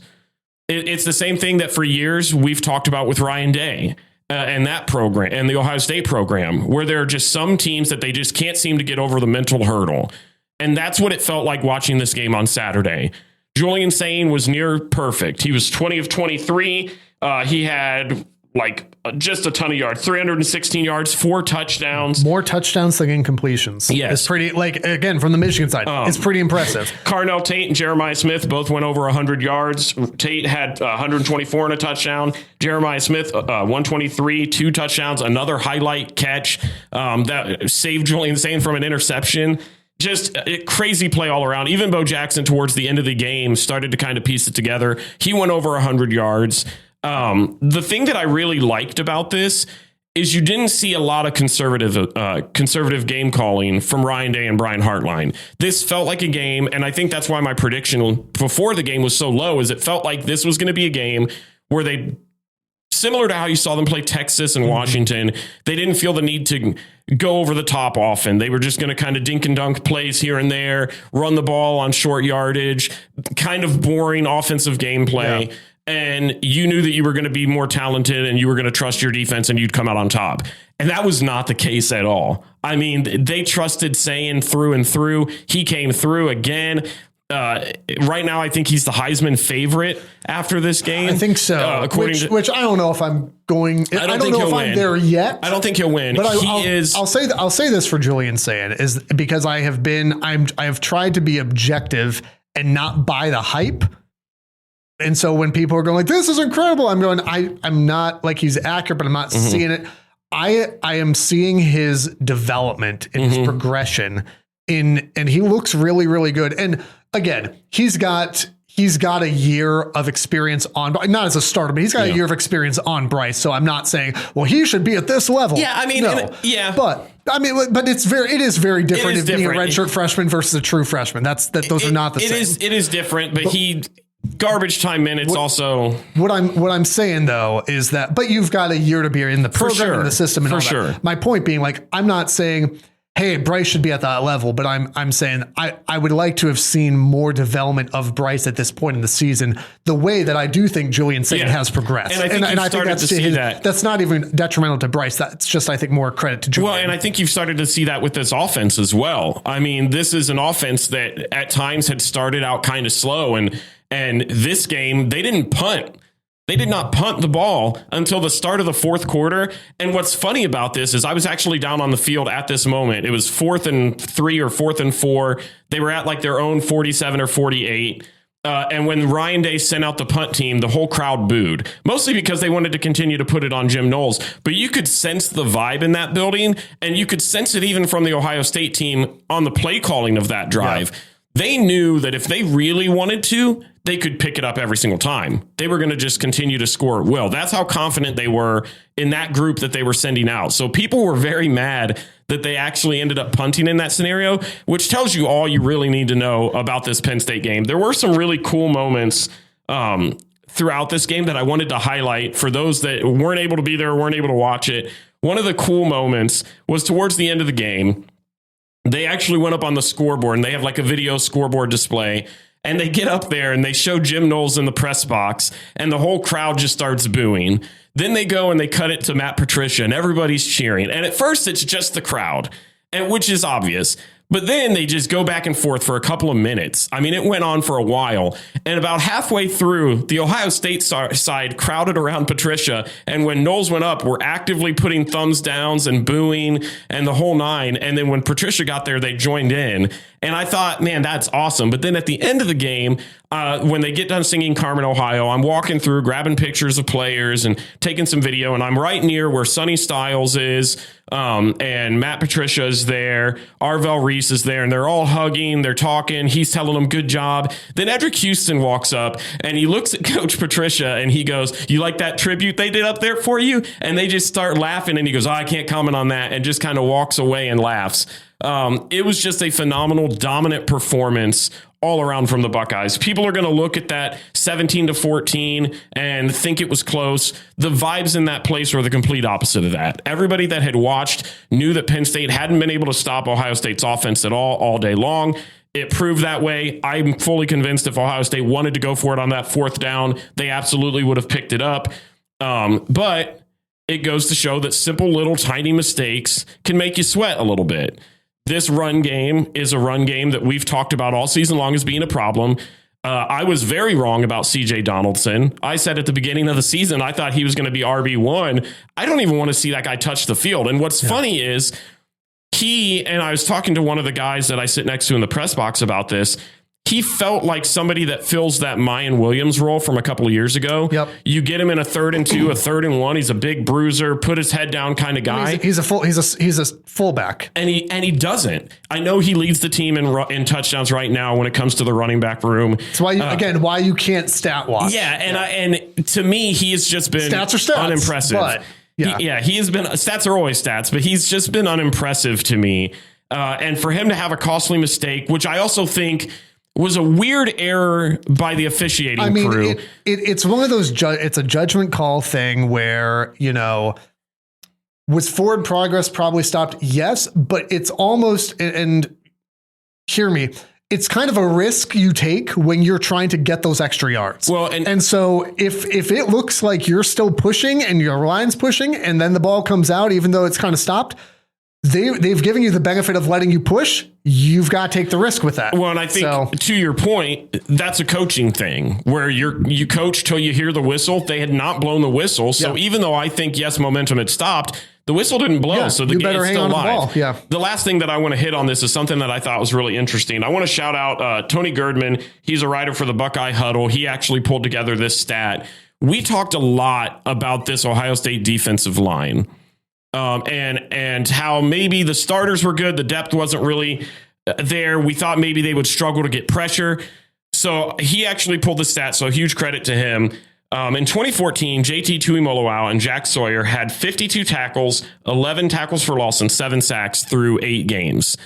S1: It's the same thing that for years we've talked about with Ryan Day. And that program and the Ohio State program, where there are just some teams that they just can't seem to get over the mental hurdle. And that's what it felt like watching this game on Saturday. Julian Sayin was near perfect. He was 20 of 23. He had just a ton of yards, 316 yards, 4 touchdowns.
S2: More touchdowns than incompletions.
S1: Yes.
S2: It's pretty, again, from the Michigan side, it's pretty impressive.
S1: Carnell Tate and Jeremiah Smith both went over 100 yards. Tate had 124 and a touchdown. Jeremiah Smith, 123, 2 touchdowns, another highlight catch that saved Julian Sayin from an interception. Just a crazy play all around. Even Bo Jackson towards the end of the game started to kind of piece it together. He went over 100 yards. The thing that I really liked about this is you didn't see a lot of conservative game calling from Ryan Day and Brian Hartline. This felt like a game, and I think that's why my prediction before the game was so low, is it felt like this was going to be a game where they, similar to how you saw them play Texas and Washington, they didn't feel the need to go over the top often. They were just going to kind of dink and dunk plays here and there, run the ball on short yardage, kind of boring offensive gameplay. Yeah. And you knew that you were going to be more talented and you were going to trust your defense and you'd come out on top. And that was not the case at all. I mean, they trusted Sayin through and through. He came through again. Right now, I think he's the Heisman favorite after this game.
S2: I think so. Which I don't know if I'm going. I don't know if I'm there yet.
S1: I don't think he'll win.
S2: But I'll say this for Julian Sayin is because I have tried to be objective and not buy the hype. And so when people are going like, this is incredible, I'm going, I'm not like he's accurate, but I'm not seeing it. I am seeing his development and his progression and he looks really, really good. And again, he's got a year of experience on, not as a starter, but he's got a year of experience on Bryce. So I'm not saying, well, he should be at this level.
S1: Yeah, I mean,
S2: no. But it is very different in being a redshirt freshman versus a true freshman. Those are not the same.
S1: It is different, but he garbage time minutes also.
S2: What I'm saying though is that, but you've got a year to be in the program and the system and all that. My point being, like, I'm not saying, hey, Bryce should be at that level, but I'm saying I would like to have seen more development of Bryce at this point in the season, the way that I do think Julian Sayin has progressed.
S1: And I think
S2: that's not even detrimental to Bryce. That's just, I think, more credit to Julian.
S1: Well, and I think you've started to see that with this offense as well. I mean, this is an offense that at times had started out kind of slow, and this game, they didn't punt. They did not punt the ball until the start of the fourth quarter. And what's funny about this is I was actually down on the field at this moment. It was 4th and 3 or 4th and 4. They were at like their own 47 or 48. And when Ryan Day sent out the punt team, the whole crowd booed, mostly because they wanted to continue to put it on Jim Knowles. But you could sense the vibe in that building, and you could sense it even from the Ohio State team on the play calling of that drive. Yeah. They knew that if they really wanted to, they could pick it up every single time. They were going to just continue to score at will. That's how confident they were in that group that they were sending out. So people were very mad that they actually ended up punting in that scenario, which tells you all you really need to know about this Penn State game. There were some really cool moments throughout this game that I wanted to highlight for those that weren't able to be there, weren't able to watch it. One of the cool moments was towards the end of the game. They actually went up on the scoreboard, and they have like a video scoreboard display, and they get up there and they show Jim Knowles in the press box, and the whole crowd just starts booing. Then they go and they cut it to Matt Patricia, and everybody's cheering. And at first it's just the crowd, and which is obvious. But then they just go back and forth for a couple of minutes. I mean, it went on for a while. And about halfway through, the Ohio State side crowded around Patricia. And when Knowles went up, were actively putting thumbs downs and booing and the whole nine. And then when Patricia got there, they joined in. And I thought, man, that's awesome. But then at the end of the game, when they get done singing Carmen, Ohio, I'm walking through, grabbing pictures of players and taking some video. And I'm right near where Sonny Styles is. And Matt Patricia is there. Arvell Reese is there, and they're all hugging. They're talking. He's telling them good job. Then Edric Houston walks up and he looks at Coach Patricia and he goes, "You like that tribute they did up there for you?" And they just start laughing. And he goes, "I can't comment on that," and just kind of walks away and laughs. It was just a phenomenal, dominant performance all around from the Buckeyes. People are going to look at that 17-14 and think it was close. The vibes in that place were the complete opposite of that. Everybody that had watched knew that Penn State hadn't been able to stop Ohio State's offense at all day long. It proved that way. I'm fully convinced if Ohio State wanted to go for it on that fourth down, they absolutely would have picked it up. But it goes to show that simple little tiny mistakes can make you sweat a little bit. This run game is a run game that we've talked about all season long as being a problem. I was very wrong about C.J. Donaldson. I said at the beginning of the season, I thought he was going to be RB1. I don't even want to see that guy touch the field. And what's funny is and I was talking to one of the guys that I sit next to in the press box about this. He felt like somebody that fills that Mayan Williams role from a couple of years ago. Yep. You get him in a 3rd and 2, a 3rd and 1. He's a big bruiser, put his head down kind of guy.
S2: He's a fullback,
S1: and he doesn't. I know he leads the team in touchdowns right now when it comes to the running back room.
S2: That's why why you can't stat watch.
S1: Yeah, and to me, he has just been
S2: stats are stats,
S1: unimpressive.
S2: But
S1: he has been. Stats are always stats, but he's just been unimpressive to me. And for him to have a costly mistake, which I also think was a weird error by the officiating crew.
S2: It's one of those, it's a judgment call thing where, was forward progress probably stopped? Yes, but it's almost, and hear me, it's kind of a risk you take when you're trying to get those extra yards.
S1: Well, and
S2: so if it looks like you're still pushing and your line's pushing and then the ball comes out, even though it's kind of stopped, they've given you the benefit of letting you push. You've got to take the risk with that.
S1: Well, and I think to your point, that's a coaching thing where you coach till you hear the whistle. They had not blown the whistle. So even though I think, yes, momentum had stopped, the whistle didn't blow. So the game is still live. The last thing that I want to hit on this is something that I thought was really interesting. I want to shout out Tony Girdman. He's a writer for the Buckeye Huddle. He actually pulled together this stat. We talked a lot about this Ohio State defensive line. And how maybe the starters were good. The depth wasn't really there. We thought maybe they would struggle to get pressure. So he actually pulled the stat. So huge credit to him. In 2014, JT Tuimoloau and Jack Sawyer had 52 tackles, 11 tackles for loss, and 7 sacks through 8 games.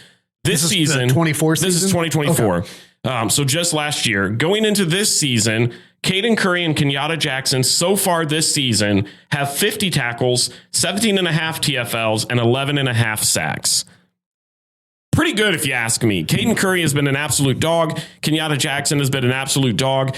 S1: This season,
S2: 24 season?
S1: This is 2024. Okay. So just last year, going into this season, Caden Curry and Kenyatta Jackson so far this season have 50 tackles, 17 and a half TFLs, and 11 and a half sacks. Pretty good, if you ask me. Caden Curry has been an absolute dog. Kenyatta Jackson has been an absolute dog.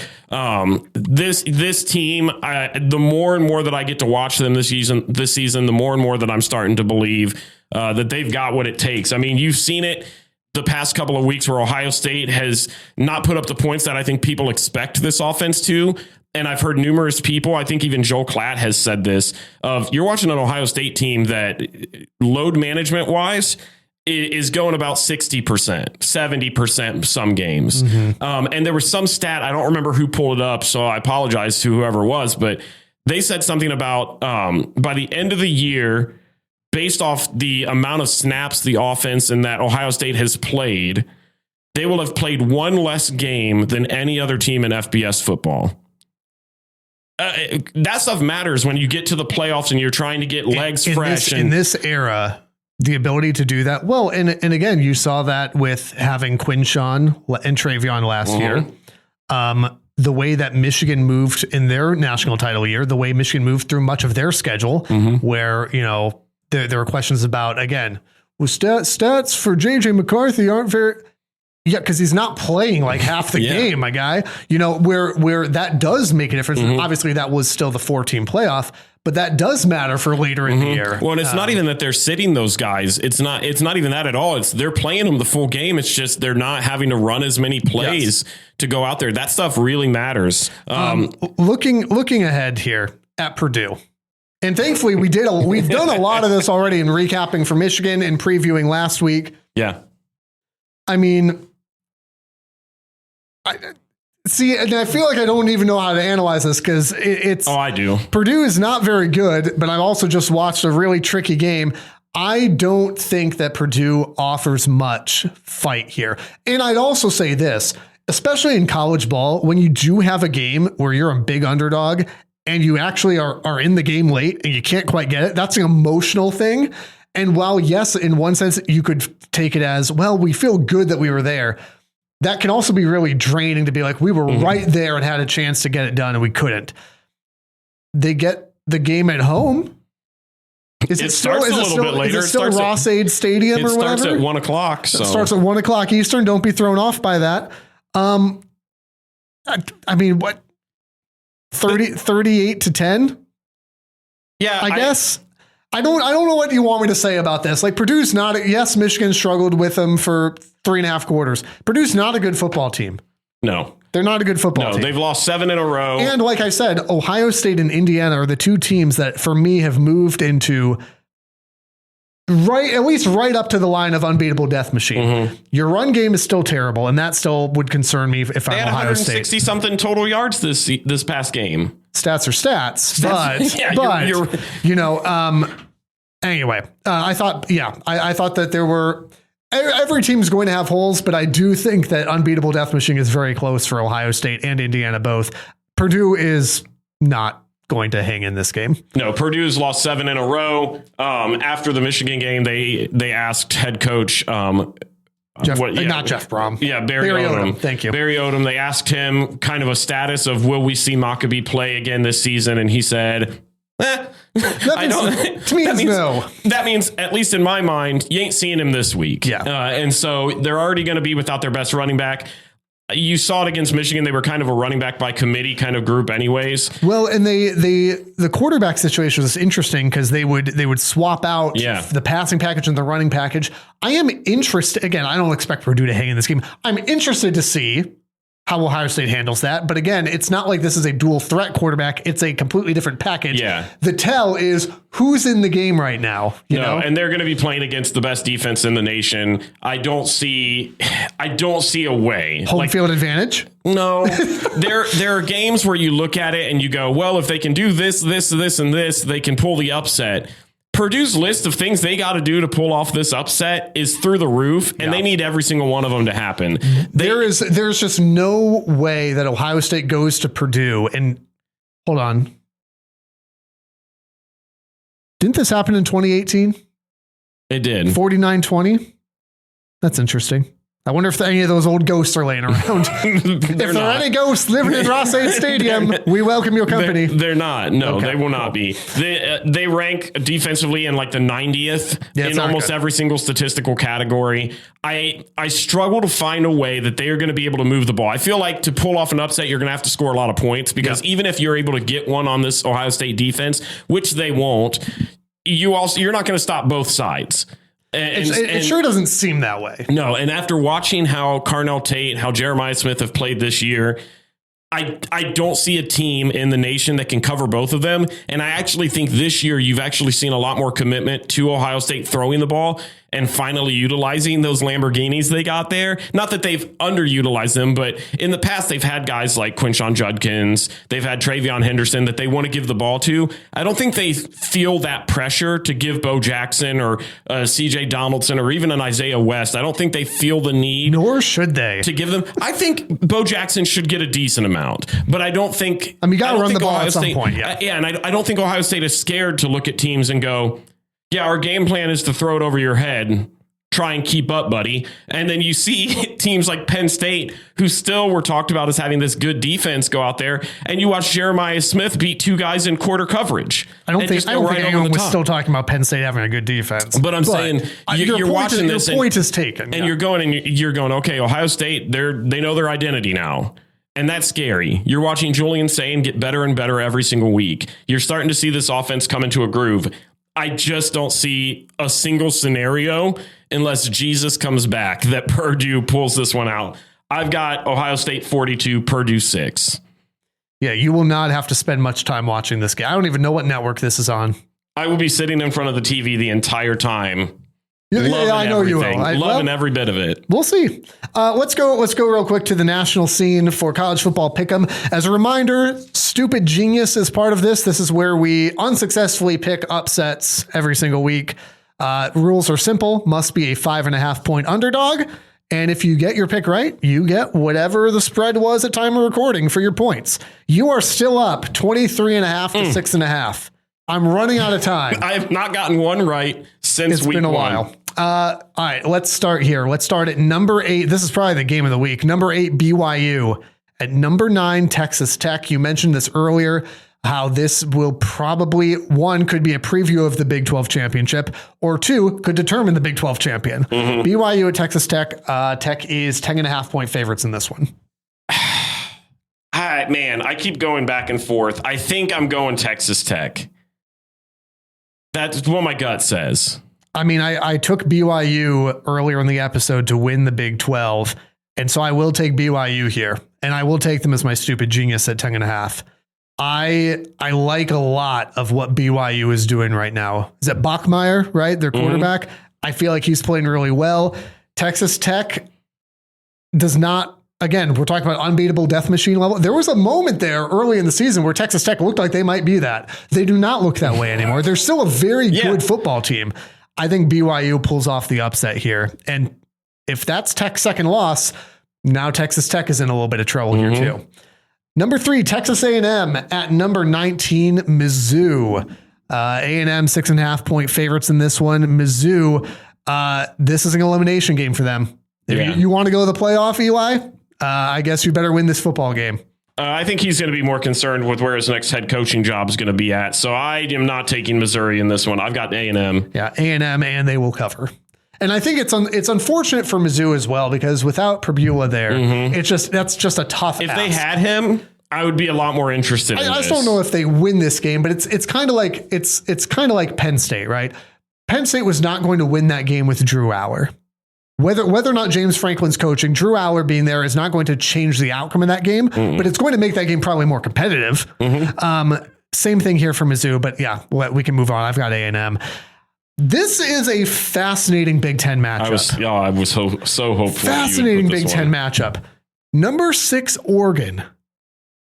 S1: This team, the more and more that I get to watch them this season, the more and more that I'm starting to believe that they've got what it takes. I mean, you've seen it the past couple of weeks where Ohio State has not put up the points that I think people expect this offense to. And I've heard numerous people, I think even Joel Klatt has said this, of you're watching an Ohio State team that load management wise is going about 60%, 70% some games. Mm-hmm. And there was some stat, I don't remember who pulled it up, so I apologize to whoever it was, but they said something about by the end of the year, based off the amount of snaps the offense and that Ohio State has played, they will have played one less game than any other team in FBS football. That stuff matters when you get to the playoffs and you're trying to get legs fresh.
S2: In this era, the ability to do that. Well, and again, you saw that with having Quinshawn and Travion last year. The way that Michigan moved in their national title year, the way Michigan moved through much of their schedule, where, you know, there were questions about, again, well, stats for JJ McCarthy aren't very... Yeah, because he's not playing like half the game, my guy. You know, where that does make a difference. Obviously, that was still the 4-team playoff, but that does matter for later in the year.
S1: Well, and it's not even that they're sitting those guys. It's not even that at all. It's they're playing them the full game. It's just they're not having to run as many plays to go out there. That stuff really matters.
S2: Looking ahead here at Purdue. And thankfully, we've done a lot of this already in recapping for Michigan and previewing last week.
S1: Yeah.
S2: I mean... and I feel like I don't even know how to analyze this because it's...
S1: Oh, I do.
S2: Purdue is not very good, but I've also just watched a really tricky game. I don't think that Purdue offers much fight here. And I'd also say this, especially in college ball, when you do have a game where you're a big underdog and you actually are in the game late and you can't quite get it, that's an emotional thing. And while, yes, in one sense, you could take it as, well, we feel good that we were there. That can also be really draining to be like, we were right there and had a chance to get it done and we couldn't. They get the game at home.
S1: It starts a little bit later.
S2: Is it still Ross-Ade Stadium or whatever?
S1: It starts at 1 o'clock. So.
S2: It starts at 1 o'clock Eastern. Don't be thrown off by that. I mean, what? 38-10?
S1: Yeah.
S2: I guess. I don't know what you want me to say about this. Like Purdue's not, yes, Michigan struggled with them for 3.5 quarters. Purdue's not a good football team.
S1: No.
S2: They're not a good football team.
S1: They've lost 7 in a row.
S2: And like I said, Ohio State and Indiana are the two teams that for me have moved into at least right up to the line of unbeatable death machine. Your run game is still terrible, and that still would concern me if I'm Ohio State.
S1: 160 something total yards this past game.
S2: Stats are stats, but you know, anyway, I thought that there were every team's going to have holes, but I do think that unbeatable death machine is very close for Ohio State and Indiana both. Purdue is not going to hang in this game.
S1: No, Purdue's lost 7 in a row. After the Michigan game, they asked head coach
S2: not Jeff Brom.
S1: Yeah, Barry Odom.
S2: Thank you.
S1: Barry Odom. They asked him kind of a status of will we see Maccabee play again this season, and he said, no. That means, at least in my mind, you ain't seeing him this week.
S2: Yeah.
S1: And so they're already going to be without their best running back. You saw it against Michigan. They were kind of a running back by committee kind of group anyways.
S2: Well, and the quarterback situation was interesting because they would swap out the passing package and the running package. I am interested. Again, I don't expect Purdue to hang in this game. I'm interested to see how Ohio State handles that. But again, it's not like this is a dual threat quarterback. It's a completely different package.
S1: Yeah.
S2: The tell is who's in the game right now. You know? And
S1: they're going to be playing against the best defense in the nation. I don't see a way.
S2: Home field advantage?
S1: No. there are games where you look at it and you go, well, if they can do this, and this, they can pull the upset. Purdue's list of things they got to do to pull off this upset is through the roof, and they need every single one of them to happen.
S2: There's just no way that Ohio State goes to Purdue and hold on. Didn't this happen in 2018?
S1: It did.
S2: 49-20. That's interesting. I wonder if any of those old ghosts are laying around. If there are any ghosts living in Ross-Ade Stadium, we welcome your company.
S1: They're not. No,
S2: Okay.
S1: they will not be. They rank defensively in like the 90th in almost every single statistical category. I struggle to find a way that they are going to be able to move the ball. I feel like to pull off an upset, you're going to have to score a lot of points because even if you're able to get one on this Ohio State defense, which they won't, you're not going to stop both sides.
S2: It sure doesn't seem that way.
S1: No, and after watching how Carnell Tate, how Jeremiah Smith have played this year, I don't see a team in the nation that can cover both of them. And I actually think this year you've actually seen a lot more commitment to Ohio State throwing the ball and finally utilizing those Lamborghinis they got there. Not that they've underutilized them, but in the past they've had guys like Quinshon Judkins, they've had Travion Henderson that they want to give the ball to. I don't think they feel that pressure to give Bo Jackson or CJ Donaldson or even an Isaiah West. I don't think they feel the need.
S2: Nor should they.
S1: To give them. I think Bo Jackson should get a decent amount, but I don't think.
S2: I mean, you got to run the ball at some point.
S1: And I don't think Ohio State is scared to look at teams and go, yeah, our game plan is to throw it over your head. Try and keep up, buddy. And then you see teams like Penn State, who still were talked about as having this good defense, go out there, and you watch Jeremiah Smith beat two guys in quarter coverage.
S2: I don't think anyone was still talking about Penn State having a good defense.
S1: But I'm saying you're watching this.
S2: Your point is taken.
S1: And you're going, okay, Ohio State, they know their identity now. And that's scary. You're watching Julian Sayin get better and better every single week. You're starting to see this offense come into a groove. I just don't see a single scenario unless Jesus comes back that Purdue pulls this one out. I've got Ohio State 42, Purdue 6.
S2: Yeah, you will not have to spend much time watching this game. I don't even know what network this is on.
S1: I will be sitting in front of the TV the entire time.
S2: Yeah, I know you will.
S1: Loving every bit of it.
S2: We'll see. Let's go real quick to the national scene for college football pick'em. As a reminder, Stupid Genius is part of this. This is where we unsuccessfully pick upsets every single week. Rules are simple. Must be a 5.5 point underdog. And if you get your pick right, you get whatever the spread was at time of recording for your points. You are still up 23.5 to 6.5. I'm running out of time.
S1: I have not gotten one right since week 1. It's been a while.
S2: All right, let's start here. Let's start at number 8. This is probably the game of the week. Number 8, BYU. At number 9, Texas Tech. You mentioned this earlier, how this will probably, 1, could be a preview of the Big 12 championship, or 2, could determine the Big 12 champion. BYU at Texas Tech. Tech is 10.5 point favorites in this one.
S1: Man, I keep going back and forth. I think I'm going Texas Tech. That's what my gut says.
S2: I mean, I took BYU earlier in the episode to win the Big 12, and so I will take BYU here, and I will take them as my stupid genius at 10.5. I like a lot of what BYU is doing right now. Is it Bachmeier, right? Their quarterback. I feel like he's playing really well. Texas Tech does not. Again, we're talking about unbeatable death machine level. There was a moment there early in the season where Texas Tech looked like they might be that. They do not look that way anymore. They're still a very good football team. I think BYU pulls off the upset here. And if that's Tech's second loss, now Texas Tech is in a little bit of trouble here too. Number 3, Texas A&M at number 19, Mizzou. A&M 6.5 point favorites in this one. Mizzou, this is an elimination game for them. If you want to go to the playoff, Eli, I guess you better win this football game.
S1: I think he's going to be more concerned with where his next head coaching job is going to be at. So I am not taking Missouri in this one. I've got A&M.
S2: Yeah, A&M, and they will cover. And I think it's unfortunate for Mizzou as well, because without Prebula there, that's just a tough
S1: If
S2: ask.
S1: they had him, I would be a lot more interested in this.
S2: I just don't know if they win this game, but it's kind of like it's kind of like Penn State, right? Penn State was not going to win that game with Drew Aller. Whether or not James Franklin's coaching, Drew Aller being there is not going to change the outcome of that game, but it's going to make that game probably more competitive. Same thing here for Mizzou, but yeah, we can move on. I've got A&M. This is a fascinating Big Ten matchup.
S1: I was so hopeful.
S2: Fascinating Big Ten matchup. Number 6, Oregon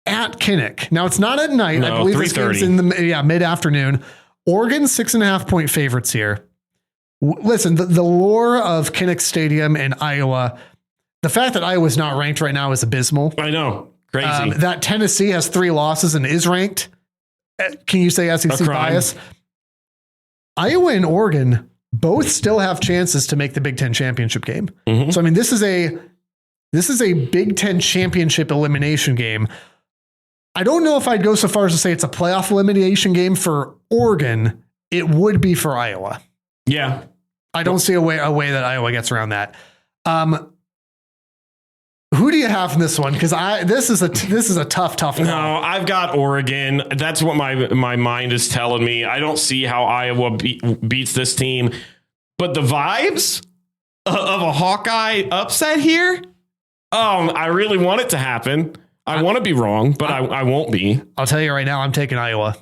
S2: at Kinnick. Now it's not at night.
S1: No,
S2: I believe this game's in the mid-afternoon. Oregon 6.5-point favorites here. Listen, the lore of Kinnick Stadium and Iowa, the fact that Iowa's not ranked right now is abysmal.
S1: I know. Crazy.
S2: That Tennessee has 3 losses and is ranked. Can you say SEC bias? Iowa and Oregon both still have chances to make the Big Ten championship game. Mm-hmm. So, I mean, this is a Big Ten championship elimination game. I don't know if I'd go so far as to say it's a playoff elimination game for Oregon. It would be for Iowa.
S1: Yeah.
S2: I don't see a way that Iowa gets around that. Who do you have in this one? Because this is a tough call.
S1: No, I've got Oregon. That's what my mind is telling me. I don't see how Iowa beats this team. But the vibes of a Hawkeye upset here, I really want it to happen. I want to be wrong, but I won't be.
S2: I'll tell you right now, I'm taking Iowa.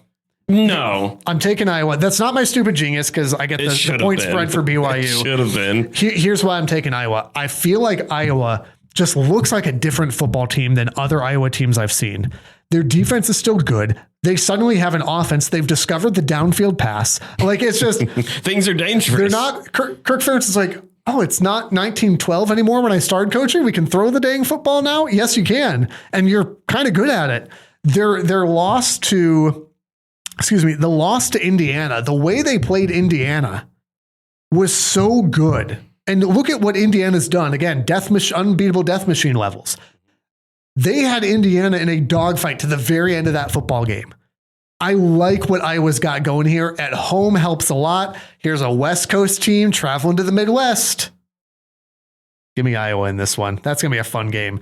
S1: No.
S2: I'm taking Iowa. That's not my stupid genius because I get the point spread for BYU.
S1: It should have been.
S2: Here's why I'm taking Iowa. I feel like Iowa just looks like a different football team than other Iowa teams I've seen. Their defense is still good. They suddenly have an offense. They've discovered the downfield pass. Like, it's just...
S1: Things are dangerous.
S2: They're not... Kirk Ferentz is like, oh, it's not 1912 anymore when I started coaching. We can throw the dang football now? Yes, you can. And you're kind of good at it. Their loss to... the loss to Indiana, the way they played Indiana was so good. And look at what Indiana's done. Again, unbeatable death machine levels. They had Indiana in a dogfight to the very end of that football game. I like what Iowa's got going here. At home helps a lot. Here's a West Coast team traveling to the Midwest. Give me Iowa in this one. That's going to be a fun game.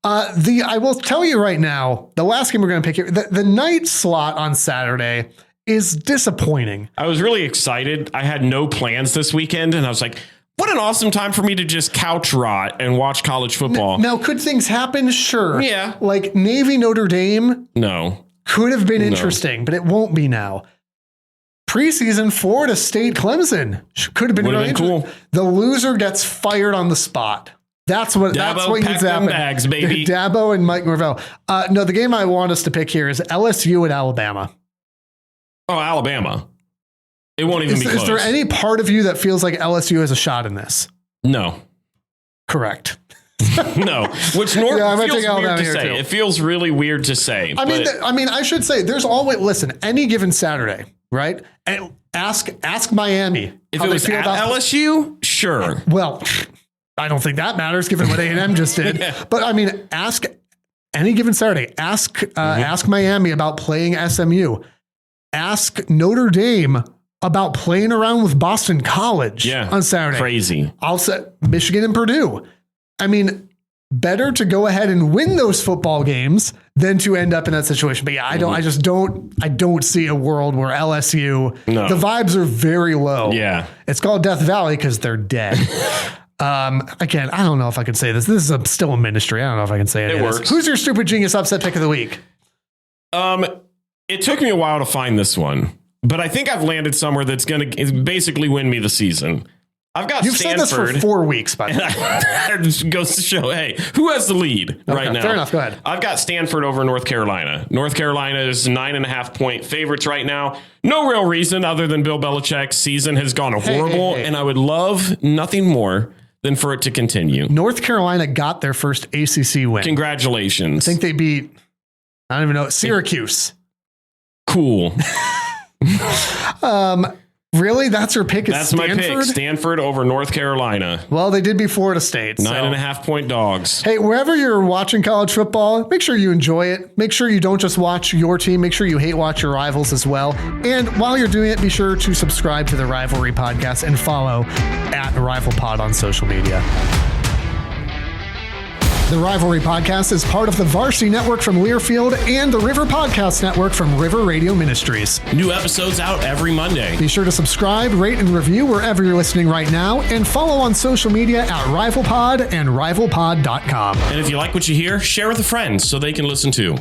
S2: I will tell you right now, the last game we're going to pick here, the night slot on Saturday is disappointing.
S1: I was really excited. I had no plans this weekend, and I was like, what an awesome time for me to just couch rot and watch college football.
S2: Now, could things happen? Sure.
S1: Yeah.
S2: Like Navy Notre Dame?
S1: No.
S2: Could have been interesting, but it won't be now. Preseason Florida State Clemson could have been really
S1: cool.
S2: The loser gets fired on the spot. That's what needs to happen.
S1: Bags, baby.
S2: Dabo and Mike Norvell. No, the game I want us to pick here is LSU at Alabama.
S1: Oh, Alabama. It won't even be close.
S2: Is there any part of you that feels like LSU has a shot in this?
S1: No.
S2: Correct.
S1: No. Which feels weird to say. Too. It feels really weird to say.
S2: I mean, I should say there's always, listen, any given Saturday, right? And ask Miami.
S1: If it was at LSU, sure.
S2: Well, I don't think that matters given what A&M just did. Yeah. But I mean, ask any given Saturday. Ask Miami about playing SMU. Ask Notre Dame about playing around with Boston College on Saturday.
S1: Crazy.
S2: I'll say Michigan and Purdue. I mean, better to go ahead and win those football games than to end up in that situation. But yeah, I don't see a world where LSU, the vibes are very low.
S1: Yeah.
S2: It's called Death Valley because they're dead. Again, I don't know if I can say this. This is still a ministry. I don't know if I can say it. It works. Who's your stupid genius upset pick of the week?
S1: It took me a while to find this one, but I think I've landed somewhere that's going to basically win me the season. I've got Stanford.
S2: You've said this for 4 weeks, by the way.
S1: It goes to show, hey, who has the lead right now?
S2: Fair enough. Go ahead.
S1: I've got Stanford over North Carolina. North Carolina is 9.5-point favorites right now. No real reason other than Bill Belichick's season has gone horrible, and I would love nothing more than for it to continue.
S2: North Carolina got their first ACC win.
S1: Congratulations.
S2: I think they beat, I don't even know, Syracuse.
S1: Cool.
S2: Really? That's your pick?
S1: That's Stanford? My pick. Stanford over North Carolina.
S2: Well, they did beat Florida State.
S1: 9.5-point dogs.
S2: Hey, wherever you're watching college football, make sure you enjoy it. Make sure you don't just watch your team. Make sure you hate watch your rivals as well. And while you're doing it, be sure to subscribe to the Rivalry Podcast and follow @RivalPod on social media. The Rivalry Podcast is part of the Varsity Network from Learfield and the River Podcast Network from River Radio Ministries.
S1: New episodes out every Monday.
S2: Be sure to subscribe, rate, and review wherever you're listening right now, and follow on social media @RivalPod and RivalPod.com.
S1: And if you like what you hear, share with a friend so they can listen too.